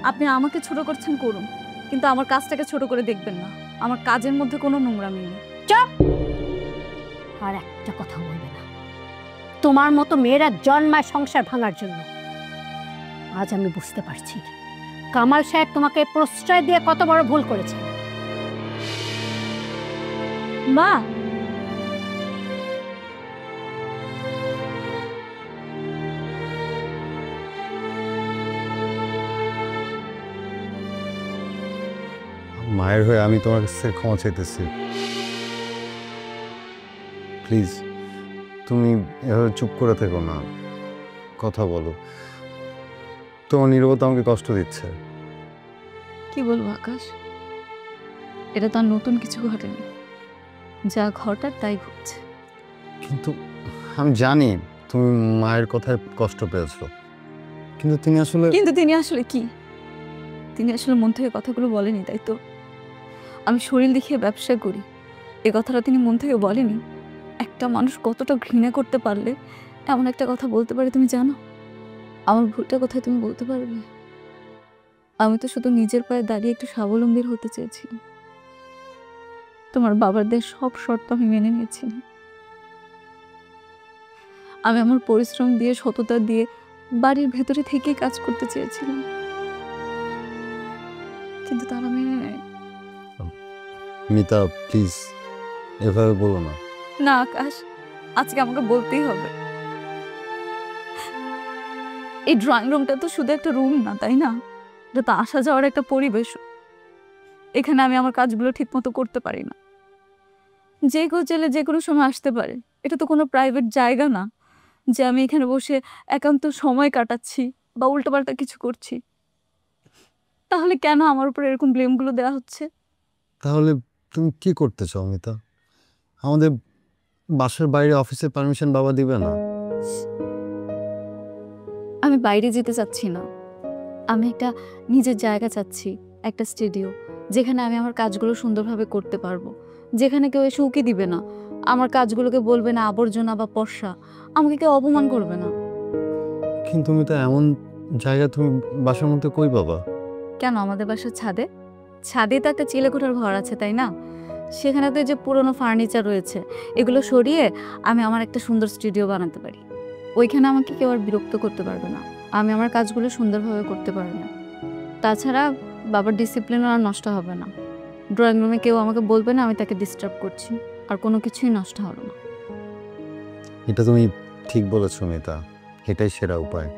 A: আপনি আমাকে ছোট করছেন করুন, কিন্তু আমার কাজটাকে ছোট করে দেখবেন না। আমার কাজের মধ্যে কোনো নোংরামি নেই।
B: চুপ! আর একটা কথা বলবে না। তোমার মতো মেয়েরা জন্মায় সংসার ভাঙার জন্য। আজ আমি বুঝতে পারছি কামাল সাহেব তোমাকে প্রশ্রয় দিয়ে কত বড় ভুল করেছে।
A: মা,
D: মায়ের হয়ে আমি তোমার কাছে ক্ষমা চাইতেছি। প্লিজ তুমি এভাবে চুপ করে থেকো না, কথা বলো। তোমার নীরবতা আমাকে কষ্ট দিচ্ছে।
A: কি বলবো আকাশ, এটা তো আর নতুন কিছু ঘটেনি। যা ঘটার তাই ঘটছে।
D: কিন্তু আমি জানি তুমি মায়ের কথায় কষ্ট পেয়েছো, কিন্তু তিনি আসলে
A: কি? তিনি আসলে মন থেকে কথাগুলো বলেনি, তাই তো? আমি শরীর দেখিয়ে ব্যবসা করি, এ কথাটা তিনি মন থেকে বলেনি। একটা মানুষ কতটা ঘৃণা করতে পারলে এমন একটা কথা বলতে পারে তুমি জানো? আমার ভুলটা কোথায় তুমি বলতে পারবে? আমি তো শুধু নিজের পায়ে দাঁড়িয়ে একটু স্বাবলম্বী হতে চেয়েছিলাম। তোমার বাবাদের সব শর্ত আমি মেনে নিয়েছিলাম। আমি আমার পরিশ্রম দিয়ে, সততা দিয়ে বাড়ির ভেতরে থেকেই কাজ করতে চেয়েছিলাম, কিন্তু তারা মেনে নেয়।
D: মিতা প্লিজ এভাবে বলো না।
A: না আকাশ, আজকে আমাকে বলতেই হবে। এই ড্রয়িং রুমটা তো শুধু একটা রুম না, তাই না? এটা তো আসা যাওয়ার একটা পরিবেশ। এখানে আমি আমার কাজগুলো ঠিক মতো করতে পারি না। যে কেউ চাইলে যে কোনো সময় আসতে পারে। এটা তো কোনো প্রাইভেট জায়গা না যে আমি এখানে বসে একান্ত সময় কাটাচ্ছি বা উল্টোপাল্টা কিছু করছি। তাহলে কেন আমার উপর এরকম ব্লেমগুলো দেওয়া হচ্ছে?
D: তাহলে তুমি কি করতে চাও মিতা? আমাদের বাসার বাইরে অফিসের পারমিশন বাবা দিবে না?
A: আমি বাইরে যেতে চাচ্ছি না, আমি একটা নিজের জায়গা চাচ্ছি, একটা স্টুডিও যেখানে আমি আমার কাজগুলো সুন্দরভাবে করতে পারবো, যেখানে কেউ এসে উকি দিবে না, আমার কাজগুলোকে বলবে না আবর্জনা বা পর্ষা, আমাকে কেউ অপমান করবে না।
D: কিন্তু তুমি তো এমন জায়গা তুমি বাসার মধ্যে কই বাবা?
A: কেন, আমাদের বাসার ছাদে? ছাদে তো একটা চিলেকোঠার ঘর আছে, তাই না? সেখানে তো এই যে পুরনো ফার্নিচার রয়েছে, এগুলো সরিয়ে আমি আমার একটা সুন্দর স্টুডিও বানাতে পারি। ওইখানে আমাকে কেউ আর বিরক্ত করতে পারবে না, আমি আমার কাজগুলো সুন্দরভাবে করতে পারবো। তাছাড়া বাবার ডিসিপ্লিনও আর নষ্ট হবে না। ড্রয়িং রুমে কেউ আমাকে বলবে না আমি তাকে ডিস্টার্ব করছি, আর কোনো কিছুই নষ্ট হবে না।
D: এটা তুমি ঠিক বলেছো মিতা, এটাই সেরা উপায়।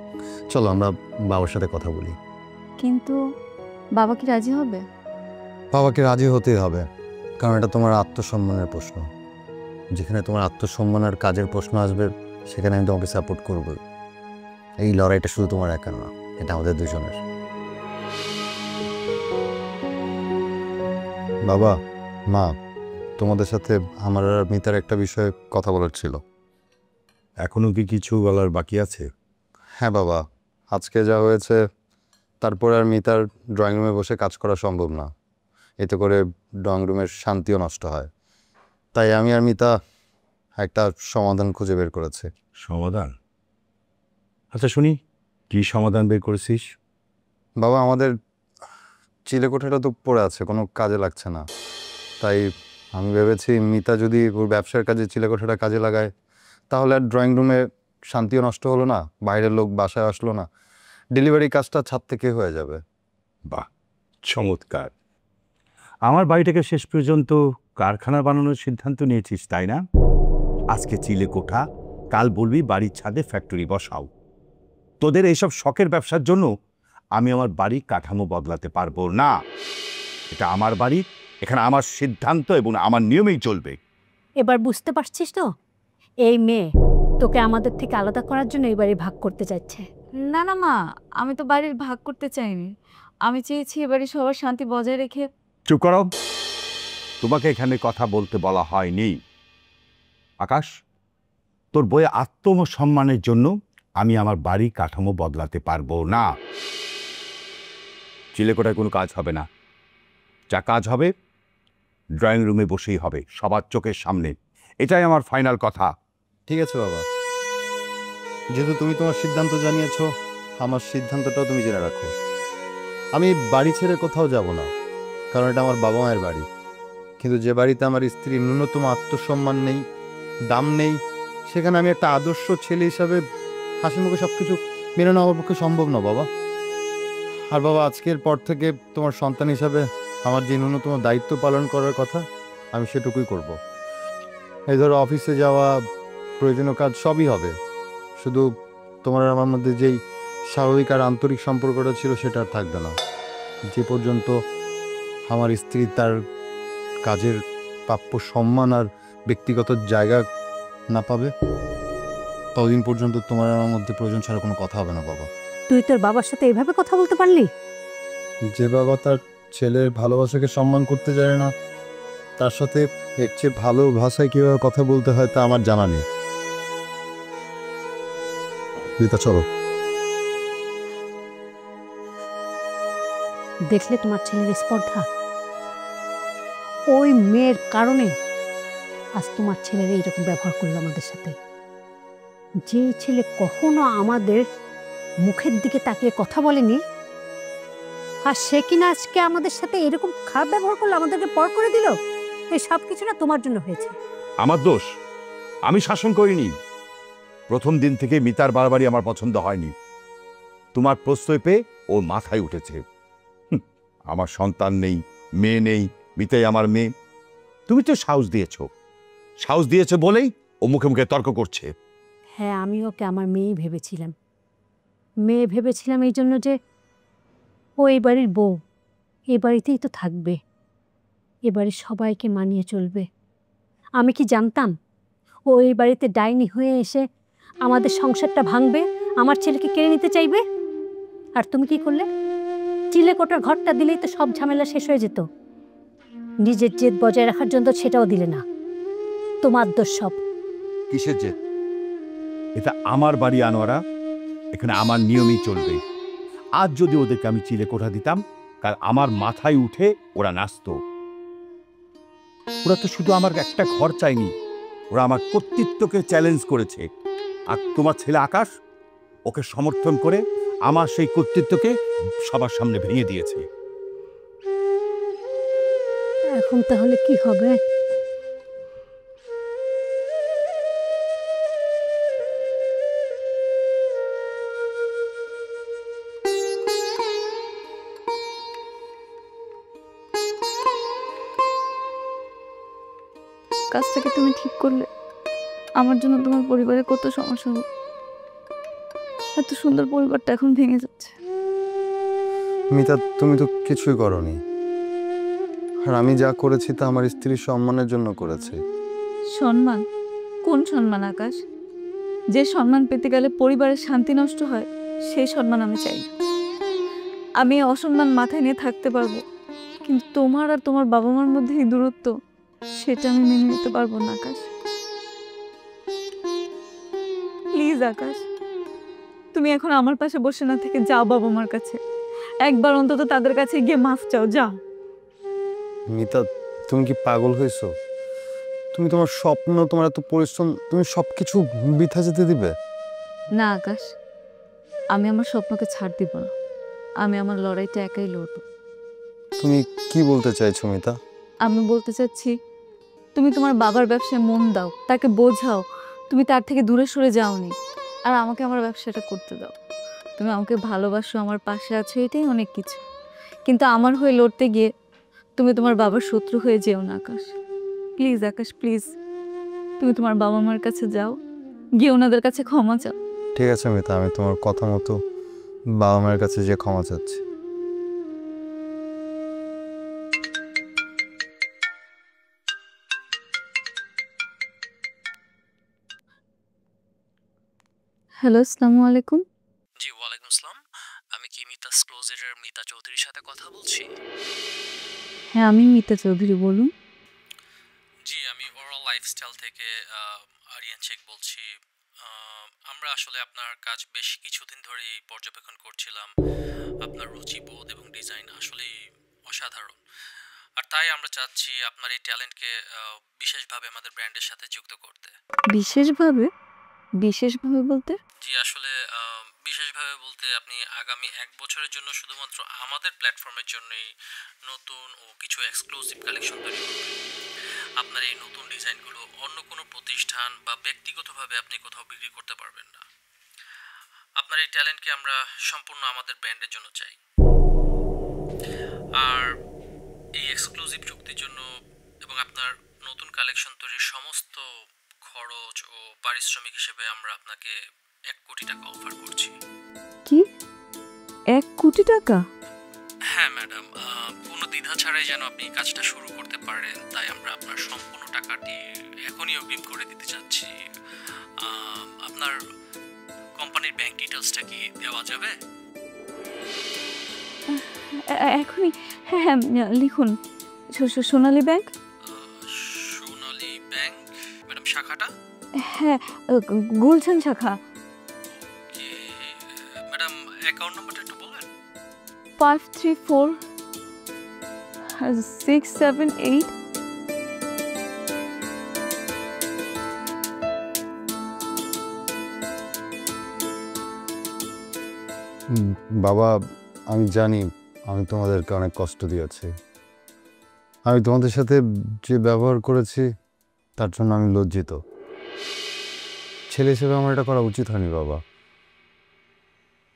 D: চলো আমরা বাবার সাথে কথা বলি।
A: কিন্তু বাবা কি রাজি হবে?
D: বাবাকে রাজি হতেই হবে, কারণ এটা তোমার আত্মসম্মানের প্রশ্ন। যেখানে তোমার আত্মসম্মান আর কাজের প্রশ্ন আসবে, সেখানে আমি তোমাকে সাপোর্ট করব। এই লড়াইটা শুধু তোমার একা না, এটা আমাদের দুজনের। বাবা, মা, তোমাদের সাথে আমার আর মিতার একটা বিষয়ে কথা বলার ছিল।
C: এখনো কি কিছু বলার বাকি আছে?
D: হ্যাঁ বাবা, আজকে যা হয়েছে তারপরে আর মিতার ড্রয়িং রুমে বসে কাজ করা সম্ভব না। এতে করে ড্রয়িং রুমের শান্তিও নষ্ট হয়। তাই আমি আর মিতা একটা সমাধান খুঁজে বের করেছি।
C: সমাধান? আচ্ছা শুনি, কি সমাধান বের করেছিস?
D: বাবা, আমাদের চিলেকোঠাটা তো পড়ে আছে, কোনো কাজে লাগছে না। তাই আমি ভেবেছি মিতা যদি ওর ব্যবসার কাজে চিলেকোঠাটা কাজে লাগায়, তাহলে আর ড্রয়িং রুমে শান্তিও নষ্ট হলো না, বাইরের লোক বাসায় আসলো না, ডেলিভারি কাজটা ছাদ থেকে হয়ে যাবে।
C: বাহ, চমৎকার। আমার বাড়িটাকে শেষ পর্যন্ত কারখানা বানানোর সিদ্ধান্ত নিয়েছিস, তাই না? আজকে চিলেকোঠা, কাল বলবি বাড়ির ছাদে ফ্যাক্টরি বসাও। তোদের এইসব শখের ব্যবসার জন্য আমি আমার বাড়ির কাঠামো বদলাতে পারবো না। এটা আমার বাড়ি, এখানে আমার সিদ্ধান্ত এবং আমার নিয়মেই চলবে।
B: এবার বুঝতে পারছিস তো, এই মেয়ে তোকে আমাদের থেকে আলাদা করার জন্য এবারে ভাগ করতে চাইছে।
A: না না মা, আমি তো বাড়ির ভাগ করতে চাইনি। আমি চেয়েছি এবারে সবার শান্তি বজায় রেখে।
C: চুপ করো, তোমাকে এখানে কথা বলতে বলা হয়নি। আকাশ, তোর বইয়ে আত্মসম্মানের জন্য আমি আমার বাড়ির কাঠামো বদলাতে পারবো না। চিলেকোঠায় কোনো কাজ হবে না। যা কাজ হবে ড্রয়িং রুমে বসেই হবে, সবার চোখের সামনে। এটাই আমার ফাইনাল কথা।
D: ঠিক আছে বাবা, যেহেতু তুমি তোমার সিদ্ধান্ত জানিয়েছো, আমার সিদ্ধান্তটাও তুমি জেনে রাখো। আমি বাড়ি ছেড়ে কোথাও যাব না, কারণ এটা আমার বাবা মায়ের বাড়ি। কিন্তু যে বাড়িতে আমার স্ত্রীর ন্যূনতম আত্মসম্মান নেই, দাম নেই, সেখানে আমি একটা আদর্শ ছেলে হিসাবে হাসি মুখে সব কিছু মেনে নেওয়া আমার পক্ষে সম্ভব না বাবা। আর বাবা, আজকের পর থেকে তোমার সন্তান হিসাবে আমার যে ন্যূনতম দায়িত্ব পালন করার কথা, আমি সেটুকুই করব। এই ধরো অফিসে যাওয়া, প্রয়োজনীয় কাজ সবই হবে, শুধু তোমার আর আমার মধ্যে যেই স্বাভাবিক আর আন্তরিক সম্পর্কটা ছিল সেটা আর থাকবে না। যে পর্যন্ত আমার স্ত্রী তার কাজের প্রাপ্য সম্মান আর ব্যক্তিগত জায়গা না পাবে, ততদিন পর্যন্ত তোমার আমার মধ্যে প্রয়োজন ছাড়া কোনো কথা হবে না বাবা।
B: তুই তোর বাবার সাথে এভাবে কথা বলতে পারলি?
D: যে বাবা তার ছেলের ভালোবাসাকে সম্মান করতে জানে না, তার সাথে এর চেয়ে ভালো ভাষায় কীভাবে কথা বলতে হয় তা আমার জানা নেই। রিতা, চলো।
B: দেখলে তোমার ছেলের স্পর্ধা? ওই মেয়ের কারণে আজ তোমার ছেলের এইরকম ব্যবহার করলো আমাদের সাথে। যে ছেলে কখনো আমাদের মুখের দিকে তাকিয়ে কথা বলেনি, আর সে কিনা আজকে আমাদের সাথে এরকম খারাপ ব্যবহার করলো, আমাদেরকে পর করে দিল। এই সব কিছু না তোমার জন্য হয়েছে।
C: আমার দোষ, আমি শাসন করিনি। প্রথম দিন থেকে মিতার বারবারই আমার পছন্দ হয়নি। তোমার প্রশ্রয় পেয়ে ওর মাথায় উঠেছে। আমার সন্তান নেই, মেয়ে নেই, মিতাই আমার মেয়ে। তুমি তো সাহস দিয়েছো বলেই ও মুখে মুখে তর্ক করছে।
B: হ্যাঁ, আমি ওকে আমার মেয়ে ভেবেছিলাম এই জন্য যে ও এই বাড়ির বউ, এ বাড়িতেই তো থাকবে, এ বাড়ির সবাইকে মানিয়ে চলবে। আমি কি জানতাম ও এই বাড়িতে ডাইনি হয়ে এসে আমাদের সংসারটা ভাঙবে, আমার ছেলেকে কেড়ে নিতে চাইবে? আর তুমি কি করলে? চিলেকোঠার ঘরটা দিলেই তো সব ঝামেলা শেষ হয়ে যেত। নিজের জেদ বজায় রাখার জন্য সেটাও দিলে না। তোমার দোষ সব।
C: কিসের জেদ? এটা আমার বাড়ি আনোয়ারা, এখানে আমার নিয়মই চলবে। আজ যদি ওদেরকে আমি চিলেকোঠা দিতাম, কাল আমার মাথায় উঠে ওরা নাচতো। ওরা তো শুধু আমার একটা ঘর চায়নি, ওরা আমার কর্তৃত্বকে চ্যালেঞ্জ করেছে। আর তোমার ছেলে আকাশ ওকে সমর্থন করে আমার সেই কর্তৃত্বকে সবার সামনে ভেঙে দিয়েছে।
B: এখন তাহলে কি হবে?
A: কাজটাকে তুমি ঠিক করলে আমার জন্য তোমার পরিবারের কত সমস্যা হবে। এত সুন্দর পরিবারটা এখন ভেঙে যাচ্ছে।
D: মিতা, তুমি তো কিছুই করনি। আর আমি যা করেছি তা আমার স্ত্রীর সম্মানের জন্য করেছি।
A: সম্মান? কোন সম্মান আকাশ? যে সম্মান পেতে গেলে পরিবারের শান্তি নষ্ট হয়, সেই সম্মান আমি চাই না। আমি এই অসম্মান মাথায় নিয়ে থাকতে পারবো, কিন্তু তোমার আর তোমার বাবা মার মধ্যে এই দূরত্ব, সেটা আমি মেনে নিতে পারবো না আকাশ। প্লিজ আকাশ, তুমি এখন আমার পাশে বসে না থেকে যাও বাবা মার কাছে, একবার অন্তত তাদের কাছে গিয়ে মাফ চাও, যাও।
D: মিতা, তুমি কি পাগল হয়েছো? তুমি তোমার স্বপ্ন, তোমার এত পরিশ্রম, তুমি সবকিছু বৃথা যেতে দিবে?
A: না আকাশ, আমি আমার স্বপ্নকে ছাড় দিব না। আমি আমার লড়াইটা একাই লড়বো।
D: তুমি কি বলতে চাইছো মিতা?
A: আমি বলতে চাচ্ছি, তুমি তোমার বাবার ব্যবসায় মন দাও, তাকে বোঝাও তুমি তার থেকে দূরে সরে যাওনি, আর আমাকে আমার ব্যবসাটা করতে দাও। তুমি আমাকে ভালোবাসো, আমার পাশে আছো, এটাই অনেক কিছু। কিন্তু আমার হয়ে লড়তে গিয়ে তুমি তোমার বাবার শত্রু হয়ে যেও না আকাশ। প্লিজ আকাশ, প্লিজ, তুমি তোমার বাবা মার কাছে যাও, গিয়ে ওনাদের কাছে ক্ষমা চাও।
D: ঠিক আছে মিতা, আমি তোমার কথা মতো বাবা মায়ের কাছে যে ক্ষমা চাচ্ছি।
A: হ্যালো, আসসালামু আলাইকুম।
F: জি, ওয়ালাইকুম আসসালাম। আমি কি মিতাস ক্লোজের মিতা চৌধুরীর সাথে কথা বলছি?
A: হ্যাঁ, আমি মিতা চৌধুরী, বলুন।
F: জি, আমি ওরাল লাইফস্টাইল থেকে আরিয়ান শেখ বলছি। আমরা আসলে আপনার কাজ বেশ কিছুদিন ধরেই পর্যবেক্ষণ করছিলাম। আপনার রুচিবোধ এবং ডিজাইন আসলেই অসাধারণ। আর তাই আমরা চাচ্ছি আপনার এই ট্যালেন্টকে বিশেষভাবে আমাদের ব্র্যান্ডের সাথে যুক্ত করতে।
A: বিশেষভাবে? বিশেষভাবে বলতে?
F: জি, আসলে বিশেষভাবে বলতে আপনি আগামী 1 বছরের জন্য শুধুমাত্র আমাদের প্ল্যাটফর্মের জন্যই নতুন ও কিছু এক্সক্লুসিভ কালেকশন তৈরি করবেন। আপনার এই নতুন ডিজাইনগুলো অন্য কোনো প্রতিষ্ঠান বা ব্যক্তিগতভাবে আপনি কোথাও বিক্রি করতে পারবেন না। আপনার এই ট্যালেন্টকে আমরা সম্পূর্ণ আমাদের ব্র্যান্ডের জন্য চাই। আর এই এক্সক্লুসিভ চুক্তির জন্য এবং আপনার নতুন কালেকশন তৈরির সমস্ত খরচ ও পারিশ্রমিক হিসেবে আমরা আপনাকে 1 কোটি টাকা অফার করছি।
A: কি? 1 কোটি টাকা?
F: হ্যাঁ ম্যাডাম, কোনো দ্বিধা ছাড়াই যেন আপনি কাজটা শুরু করতে পারেন, তাই আমরা আপনার সম্পূর্ণ টাকাটি এখনই অগ্রিম করে দিতে চাচ্ছি। আপনার কোম্পানির ব্যাংক ডিটেলসটা কি দেওয়া যাবে?
A: এখনই? হ্যাঁ হ্যাঁ, লিখুন। সোনালী ব্যাংক।
F: সোনালী ব্যাংক। ম্যাডাম, শাখাটা?
A: হ্যাঁ, গুলশান শাখা।
F: কি ম্যাডাম, অ্যাকাউন্ট নাম্বারটা একটু বলবেন?
A: 534-678।
D: বাবা, আমি জানি আমি তোমাদেরকে অনেক কষ্ট দিয়েছি। আমি তোমাদের সাথে যে ব্যবহার করেছি তার জন্য আমি লজ্জিত। ছেলে হিসেবে আমার এটা করা উচিত হয়নি বাবা।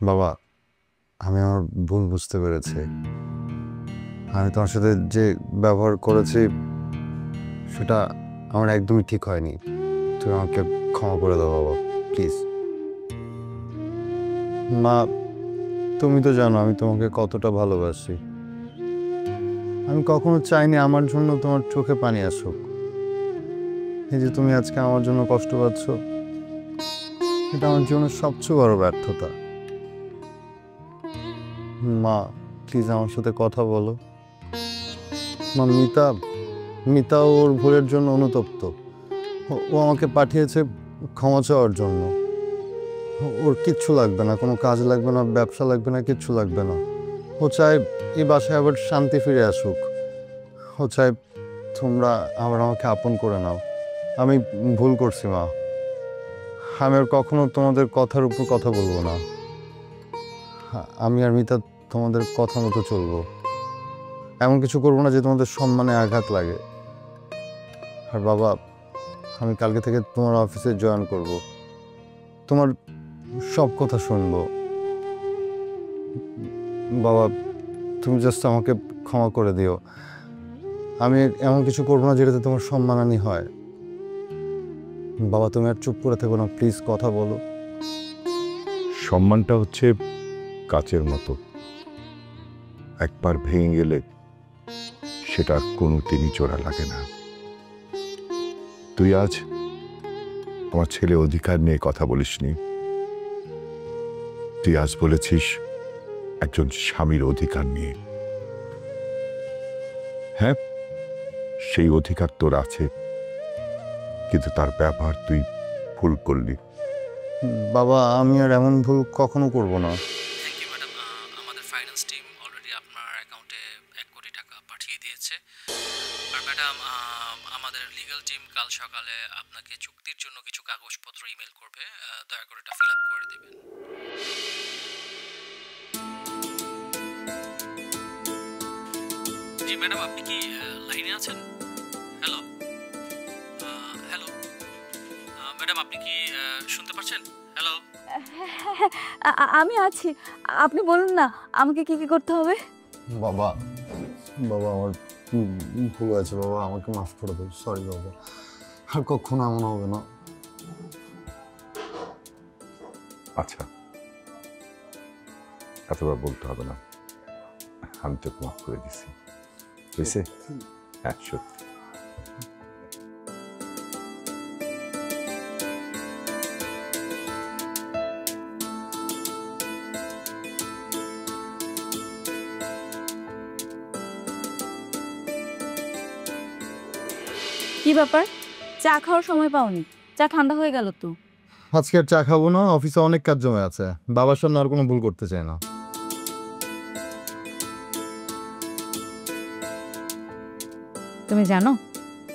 D: বাবা, আমি আমার ভুল বুঝতে পেরেছি। আমি তোমার সাথে যে ব্যবহার করেছি সেটা আমার একদমই ঠিক হয়নি। তুমি আমাকে ক্ষমা করে দাও বাবা, প্লিজ। মা, তুমি তো জানো আমি তোমাকে কতটা ভালোবাসি। আমি কখনো চাইনি আমার জন্য তোমার চোখে পানি আসুক। এই যে তুমি আজকে আমার জন্য কষ্ট পাচ্ছ, এটা আমার জীবনের সবচেয়ে বড় ব্যর্থতা। মা, প্লিজ আমার সাথে কথা বলো। মা, মিতা ওর ভুলের জন্য অনুতপ্ত। ও আমাকে পাঠিয়েছে ক্ষমা চাওয়ার জন্য। ওর কিচ্ছু লাগবে না, কোনো কাজ লাগবে না, ব্যবসা লাগবে না, কিচ্ছু লাগবে না। ও ও চায় এই বাসায় আবার শান্তি ফিরে আসুক। ও চায় তোমরা আবার আমাকে আপন করে নাও। আমি ভুল করছি মা, আমি আর কখনো তোমাদের কথার উপর কথা বলবো না। আমি আর মিতা তোমাদের কথা মতো চলবো, এমন কিছু করবো না যে তোমাদের সম্মানে আঘাত লাগে। আর বাবা, আমি কালকে থেকে তোমার অফিসে জয়েন করব, তোমার সব কথা শুনবো। বাবা, তুমি জাস্ট আমাকে ক্ষমা করে দিও। আমি এমন কিছু করবো না যেটাতে তোমার সম্মানহানি হয়। বাবা, তুমি আর চুপ করে থেকো না, প্লিজ কথা বলো।
C: সম্মানটা হচ্ছে কাচের মতো, একবার ভেঙে গেলে সেটা কোনোদিনই জোড়া লাগে না। তুই আজ আমার ছেলে অধিকার নিয়ে কথা বলিসনি, তুই আজ বলেছিস একজন স্বামীর অধিকার নিয়ে। হ্যাঁ, সেই অধিকার তোর আছে, কিন্তু তার ব্যবহার তুই ভুল করলি।
D: বাবা, আমি আর এমন ভুল কখনো করব না।
F: Thank you madam. আমাদের ফাইন্যান্স টিম অলরেডি আপনার অ্যাকাউন্টে 1 কোটি টাকা পাঠিয়ে দিয়েছে। আর ম্যাডাম, আমাদের লিগ্যাল টিম কাল সকালে আপনাকে চুক্তির জন্য কিছু কাগজপত্র ইমেল করবে, দয়া করে এটা ফিল আপ করে দেবেন। জি ম্যাডাম, আপনি কি লাইনে আছেন? হ্যালো হ্যালো ম্যাডাম, আপনি কি শুনতে পাচ্ছেন? হ্যালো।
A: আমি আছি, আপনি বলুন না আমাকে কি কি করতে হবে।
D: বাবা, বাবা আমার ভুল হয়েছে বাবা, আমাকে মাফ করে দাও। সরি বাবা, আর কখনো এমন হবে না।
C: আচ্ছা, এতবার বলতে হবে না, আমি তোকে মাফ করে দিছি, বুঝছে? হ্যাঁ, সত্যি।
A: কি ব্যাপার, চা খাওয়ার সময় পাওনি? চা ঠান্ডা হয়ে গেল তো।
D: আজকে আর চা খাবো না, অফিসে অনেক কাজ জমে আছে। বাবার সামনে আর কোনো ভুল করতে চাই না।
A: তুমি জানো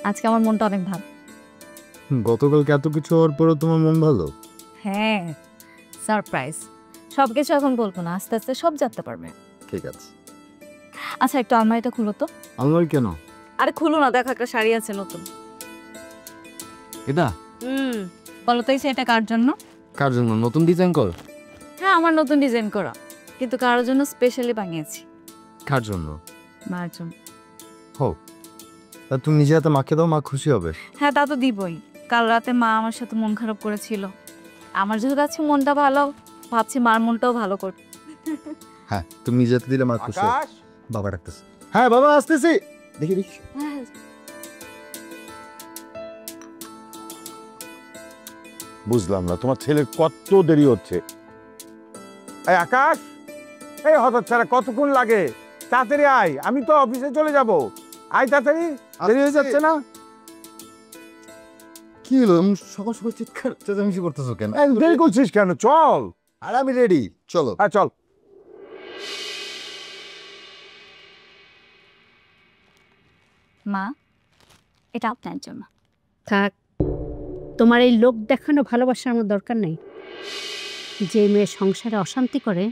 A: আজকে আমার মনটা অনেক ভালো।
D: গতকালকে এত কিছু হওয়ার পরেও তোমার মন ভালো?
A: হ্যাঁ, সারপ্রাইজ। সব কিছু এখন বলবো না, আস্তে আস্তে সব জানতে পারবে।
D: ঠিক আছে।
A: আচ্ছা, একটু আলমারিটা খুলো তো।
D: আলমারি কেন?
A: আরে খুলো না, দেখো একটা শাড়ি আছে নতুন।
G: এটা
A: বলো তো, এটা কার জন্য?
G: কার জন্য? নতুন ডিজাইন কর?
A: হ্যাঁ, আমার নতুন ডিজাইন করা, কিন্তু কারোর জন্য স্পেশালি বানিয়েছি।
G: কার জন্য?
A: মার জন্য।
D: হোক, তা তুমি নিজে হাতে মাকে দাও, মা খুশি হবে।
A: হ্যাঁ, তা তো দিবই। কাল রাতে মা আমার সাথে মন খারাপ করেছিল, আমার যেহেতু আছে মনটা ভালো, ভাবছি মার মনটাও ভালো করবে।
D: হ্যাঁ, তুমি নিজে হাতে দিলে মা খুশি হবে।
C: আকাশ,
D: বাবা ডাকতেছে। হ্যাঁ বাবা, আসতেছি। দেখি দেখি।
A: হ্যাঁ,
C: বুঝলাম না তোমার ছেলের কত দেরি হচ্ছে। এই আকাশ, এই হতচ্ছাড়া, কতক্ষণ লাগে? তাড়াতাড়ি আয়, আমি তো অফিসে চলে যাব। আয় তাড়াতাড়ি, দেরি হয়ে যাচ্ছে না?
D: কি হলো সকাল সকাল চিৎকার চেঁচামেচি করতেছো কেন?
C: এই দেরি করছিস কেন? চল।
D: আর আমি রেডি, চলো।
C: হ্যাঁ চল।
A: মা, এটা আপনার জন্য।
B: থাক, তোমার এই লোক দেখানো ভালোবাসার আমার দরকার নেই। যে মেয়ে সংসারে অশান্তি করে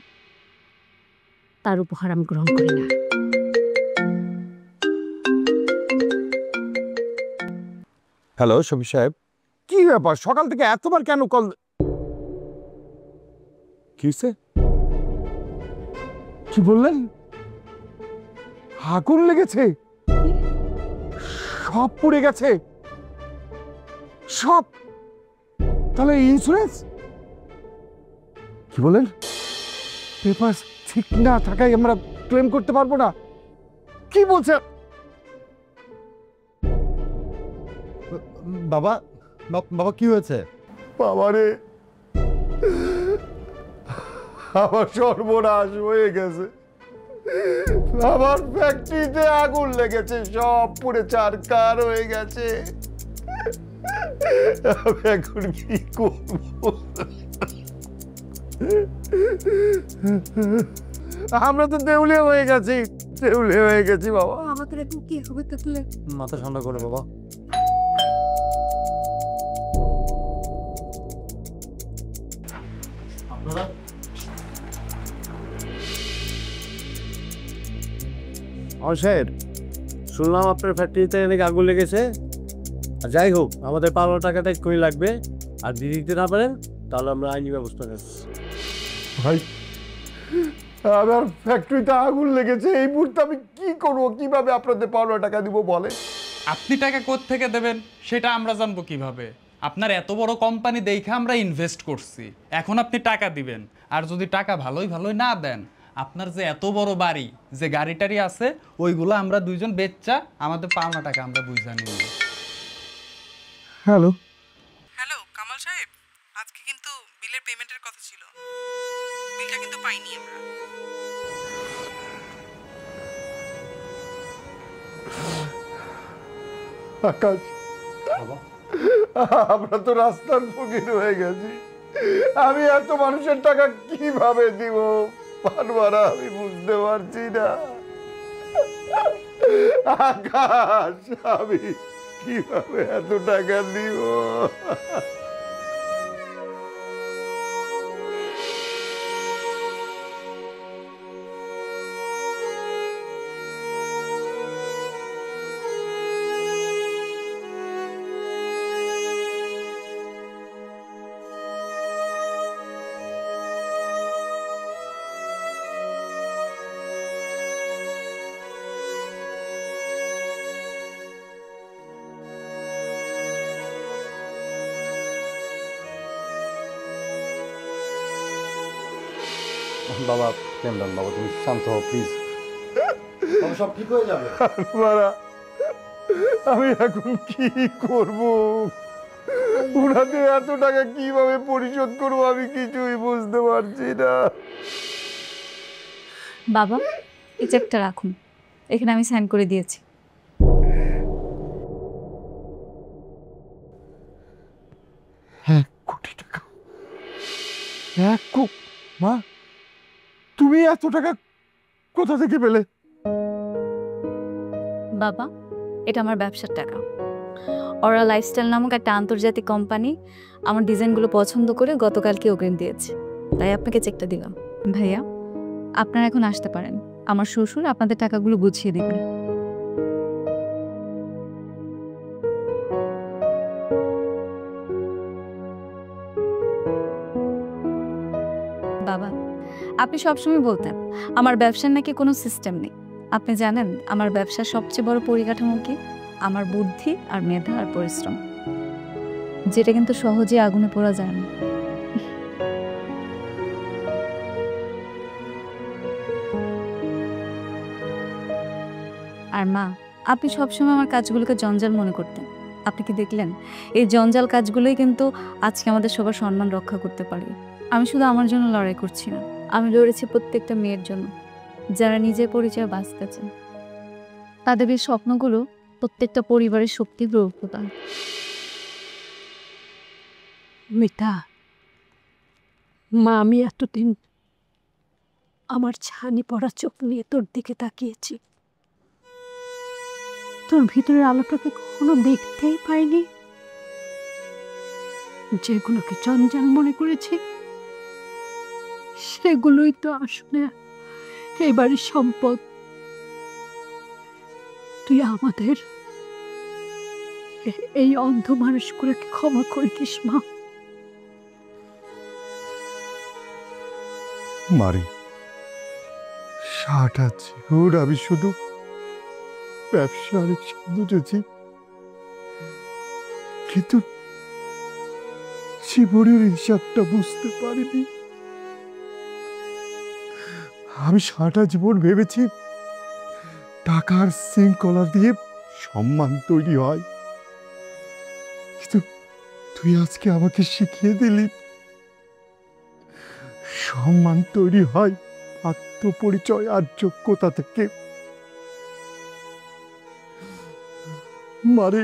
B: তার উপহার আমি গ্রহণ করি না।
C: হ্যালো শফি সাহেব, কি ব্যাপার সকাল থেকে এতবার কেন কল? কি হয়েছে? কি বললেন? আগুন লেগেছে? সব পুড়ে গেছে? সব? তাহলে ইন্স্যুরেন্স? কি বলেন? পেপার ঠিক না থাকায় আমরা ক্লেম করতে পারবো না? কি বলছেন?
D: বাবা, বাবা কি হয়েছে?
C: বাবারে, আমার সর্বনাশ হয়ে গেছে। আমার ফ্যাক্টরিতে আগুন লেগেছে, সব পুড়ে ছারখার হয়ে গেছে। আমি এখন কি করব? আমরা তো দেউলিয়া হয়ে গেছি, দেউলিয়া হয়ে গেছি বাবা।
B: আমাদের এখন কি হবে তাহলে?
D: মাথা ঠান্ডা করে বাবা।
H: সাহেব, শুনলাম আপনার ফ্যাক্টরিতে নাকি আগুন লেগেছে। আর যাই হোক, আমাদের পাওনা টাকাটা এক্ষুনি লাগবে। আর যদি দিতে না পারেন তাহলে আমরা আইনি ব্যবস্থা নেব।
C: ভাই, আমার ফ্যাক্টরিতে আগুন লেগেছে, এই মুহূর্তে আমি কি করবো, কিভাবে আপনাদের পাওনা টাকা দিব বলে?
I: আপনি টাকা কোত্থেকে দেবেন সেটা আমরা জানবো কিভাবে? আপনার এত বড় কোম্পানি দেখে আমরা ইনভেস্ট করছি, এখন আপনি টাকা দিবেন। আর যদি টাকা ভালোই না দেন, আপনার যে এত বড় বাড়ি, যে গাড়ি টাড়ি আছে, ওইগুলো আমরা দুইজন বেচ্চা আমাদের পাওনা টাকা আমরা বুঝা নিব।
E: হ্যালো,
J: হ্যালো কামাল সাহেব, আজকে কিন্তু বিলের পেমেন্টের কথা ছিল, বিলটা কিন্তু পাইনি আমরা।
C: আকাশ, আমরা তো রাস্তার ফকির হয়ে গেছি। আমি এত মানুষের টাকা কিভাবে দিব পারবারা, আমি বুঝতে পারছি না। আকাশ, আমি কিভাবে এত টাকা দিব?
D: বাবা কেমন বাবা, তুমি শান্ত হও প্লিজ। বাবা সব ঠিক হয়ে যাবে।
C: আমি এখন কি করব? ওনাদের এত টাকা কিভাবে পরিশোধ করবো আমি কিছুই বুঝতে পারছি না।
A: বাবা, এই চেকটা রাখুন, এখানে আমি সাইন করে দিয়েছি।
C: এক কোটি টাকা? মা, তুমি এত টাকা কোথা থেকে পেলে?
A: বাবা, এটা আমার ব্যবসার টাকা। অরা লাইফস্টাইল নামক একটা আন্তর্জাতিক কোম্পানি আমার ডিজাইনগুলো পছন্দ করে গতকালকে অগ্রিম দিয়েছে, তাই আপনাকে চেকটা দিলাম। ভাইয়া, আপনারা এখন আসতে পারেন, আমার শ্বশুর আপনাদের টাকাগুলো বুঝিয়ে দেবেন। বাবা, আপনি সবসময় বলতেন আমার ব্যবসার নাকি কোনো সিস্টেম নেই। আপনি জানেন আমার ব্যবসার সবচেয়ে বড় পরিকাঠামো কি? আমার বুদ্ধি আর মেধা আর পরিশ্রম, যেটা কিন্তু সহজে আগুনে পোড়া যায় না। আর মা, আপনি সবসময় আমার কাজগুলোকে জঞ্জাল মনে করতেন। আপনি কি দেখলেন এই জঞ্জাল কাজগুলোই কিন্তু আজকে আমাদের সবার সম্মান রক্ষা করতে পারি। আমি শুধু আমার জন্য লড়াই করছি না, আমি লড়েছি প্রত্যেকটা মেয়ের জন্য যারা নিজের পরিচয় বাঁচতে চান। তাদের এই স্বপ্নগুলো প্রত্যেকটা পরিবারের শক্তির প্রদান।
B: মিতা, মা, আমি এতদিন আমার ছানি পড়া চোখ নিয়ে তোর দিকে তাকিয়েছি, তোর ভিতরের আলোটাকে কখনো দেখতেই পাইনি। যেগুলোকে জঞ্জাল মনে করেছি সেগুলোই তো আসলে এই বাড়ির সম্পদ। তুই আমাদের এই অন্ধ মানুষগুলোকে ক্ষমা করে দিস মা।
C: মারে, সারাটা জীবন আমি শুধু ব্যবসার বুঝেছি, কিন্তু জীবনের হিসাবটা বুঝতে পারিনি। আমি সারাটা জীবন ভেবেছি টাকার শৃঙ্খলা দিয়ে সম্মান তৈরি হয়, কিন্তু তুই আজকে আমাকে শিখিয়ে দিলি সম্মান তৈরি হয় আত্মপরিচয় আর যোগ্যতা থেকে। মারে,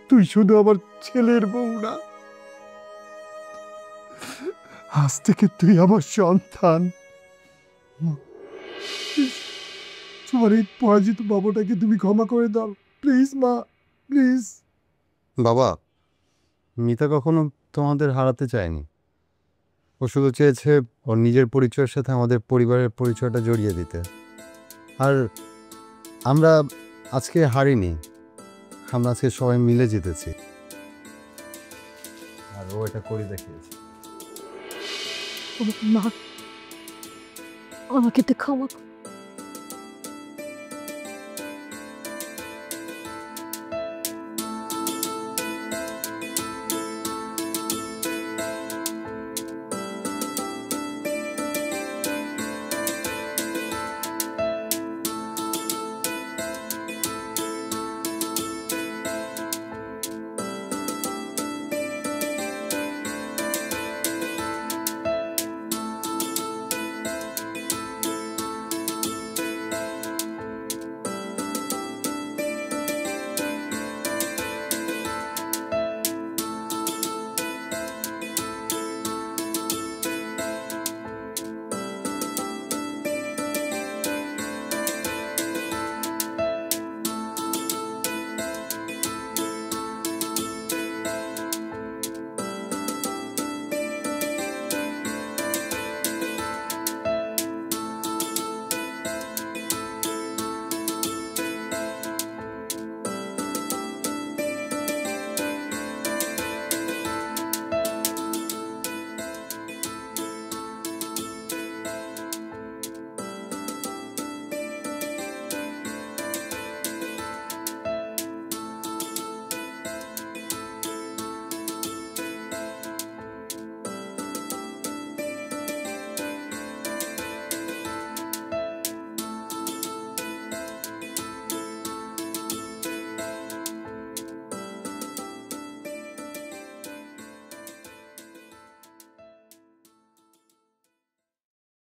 C: তুই শুধু আমার ছেলের বউ না, আজ থেকে তুই আমার সন্তান।
K: তোমার এই পরাজিত বাবাটাকে তুমি ক্ষমা করে দাও প্লিজ মা, প্লিজ।
D: বাবা, মিতা কখনো তোমাদের হারাতে চায়নি। ও শুধু চেয়েছে ওর নিজের পরিচয়ের সাথে আমাদের পরিবারের পরিচয়টা জড়িয়ে দিতে। আর আমরা আজকে হারিনি, আমরা আজকে সবাই মিলে জিতেছি। আর ও এটা করে দেখিয়েছে।
B: মা, আমাকে তো ক্ষমা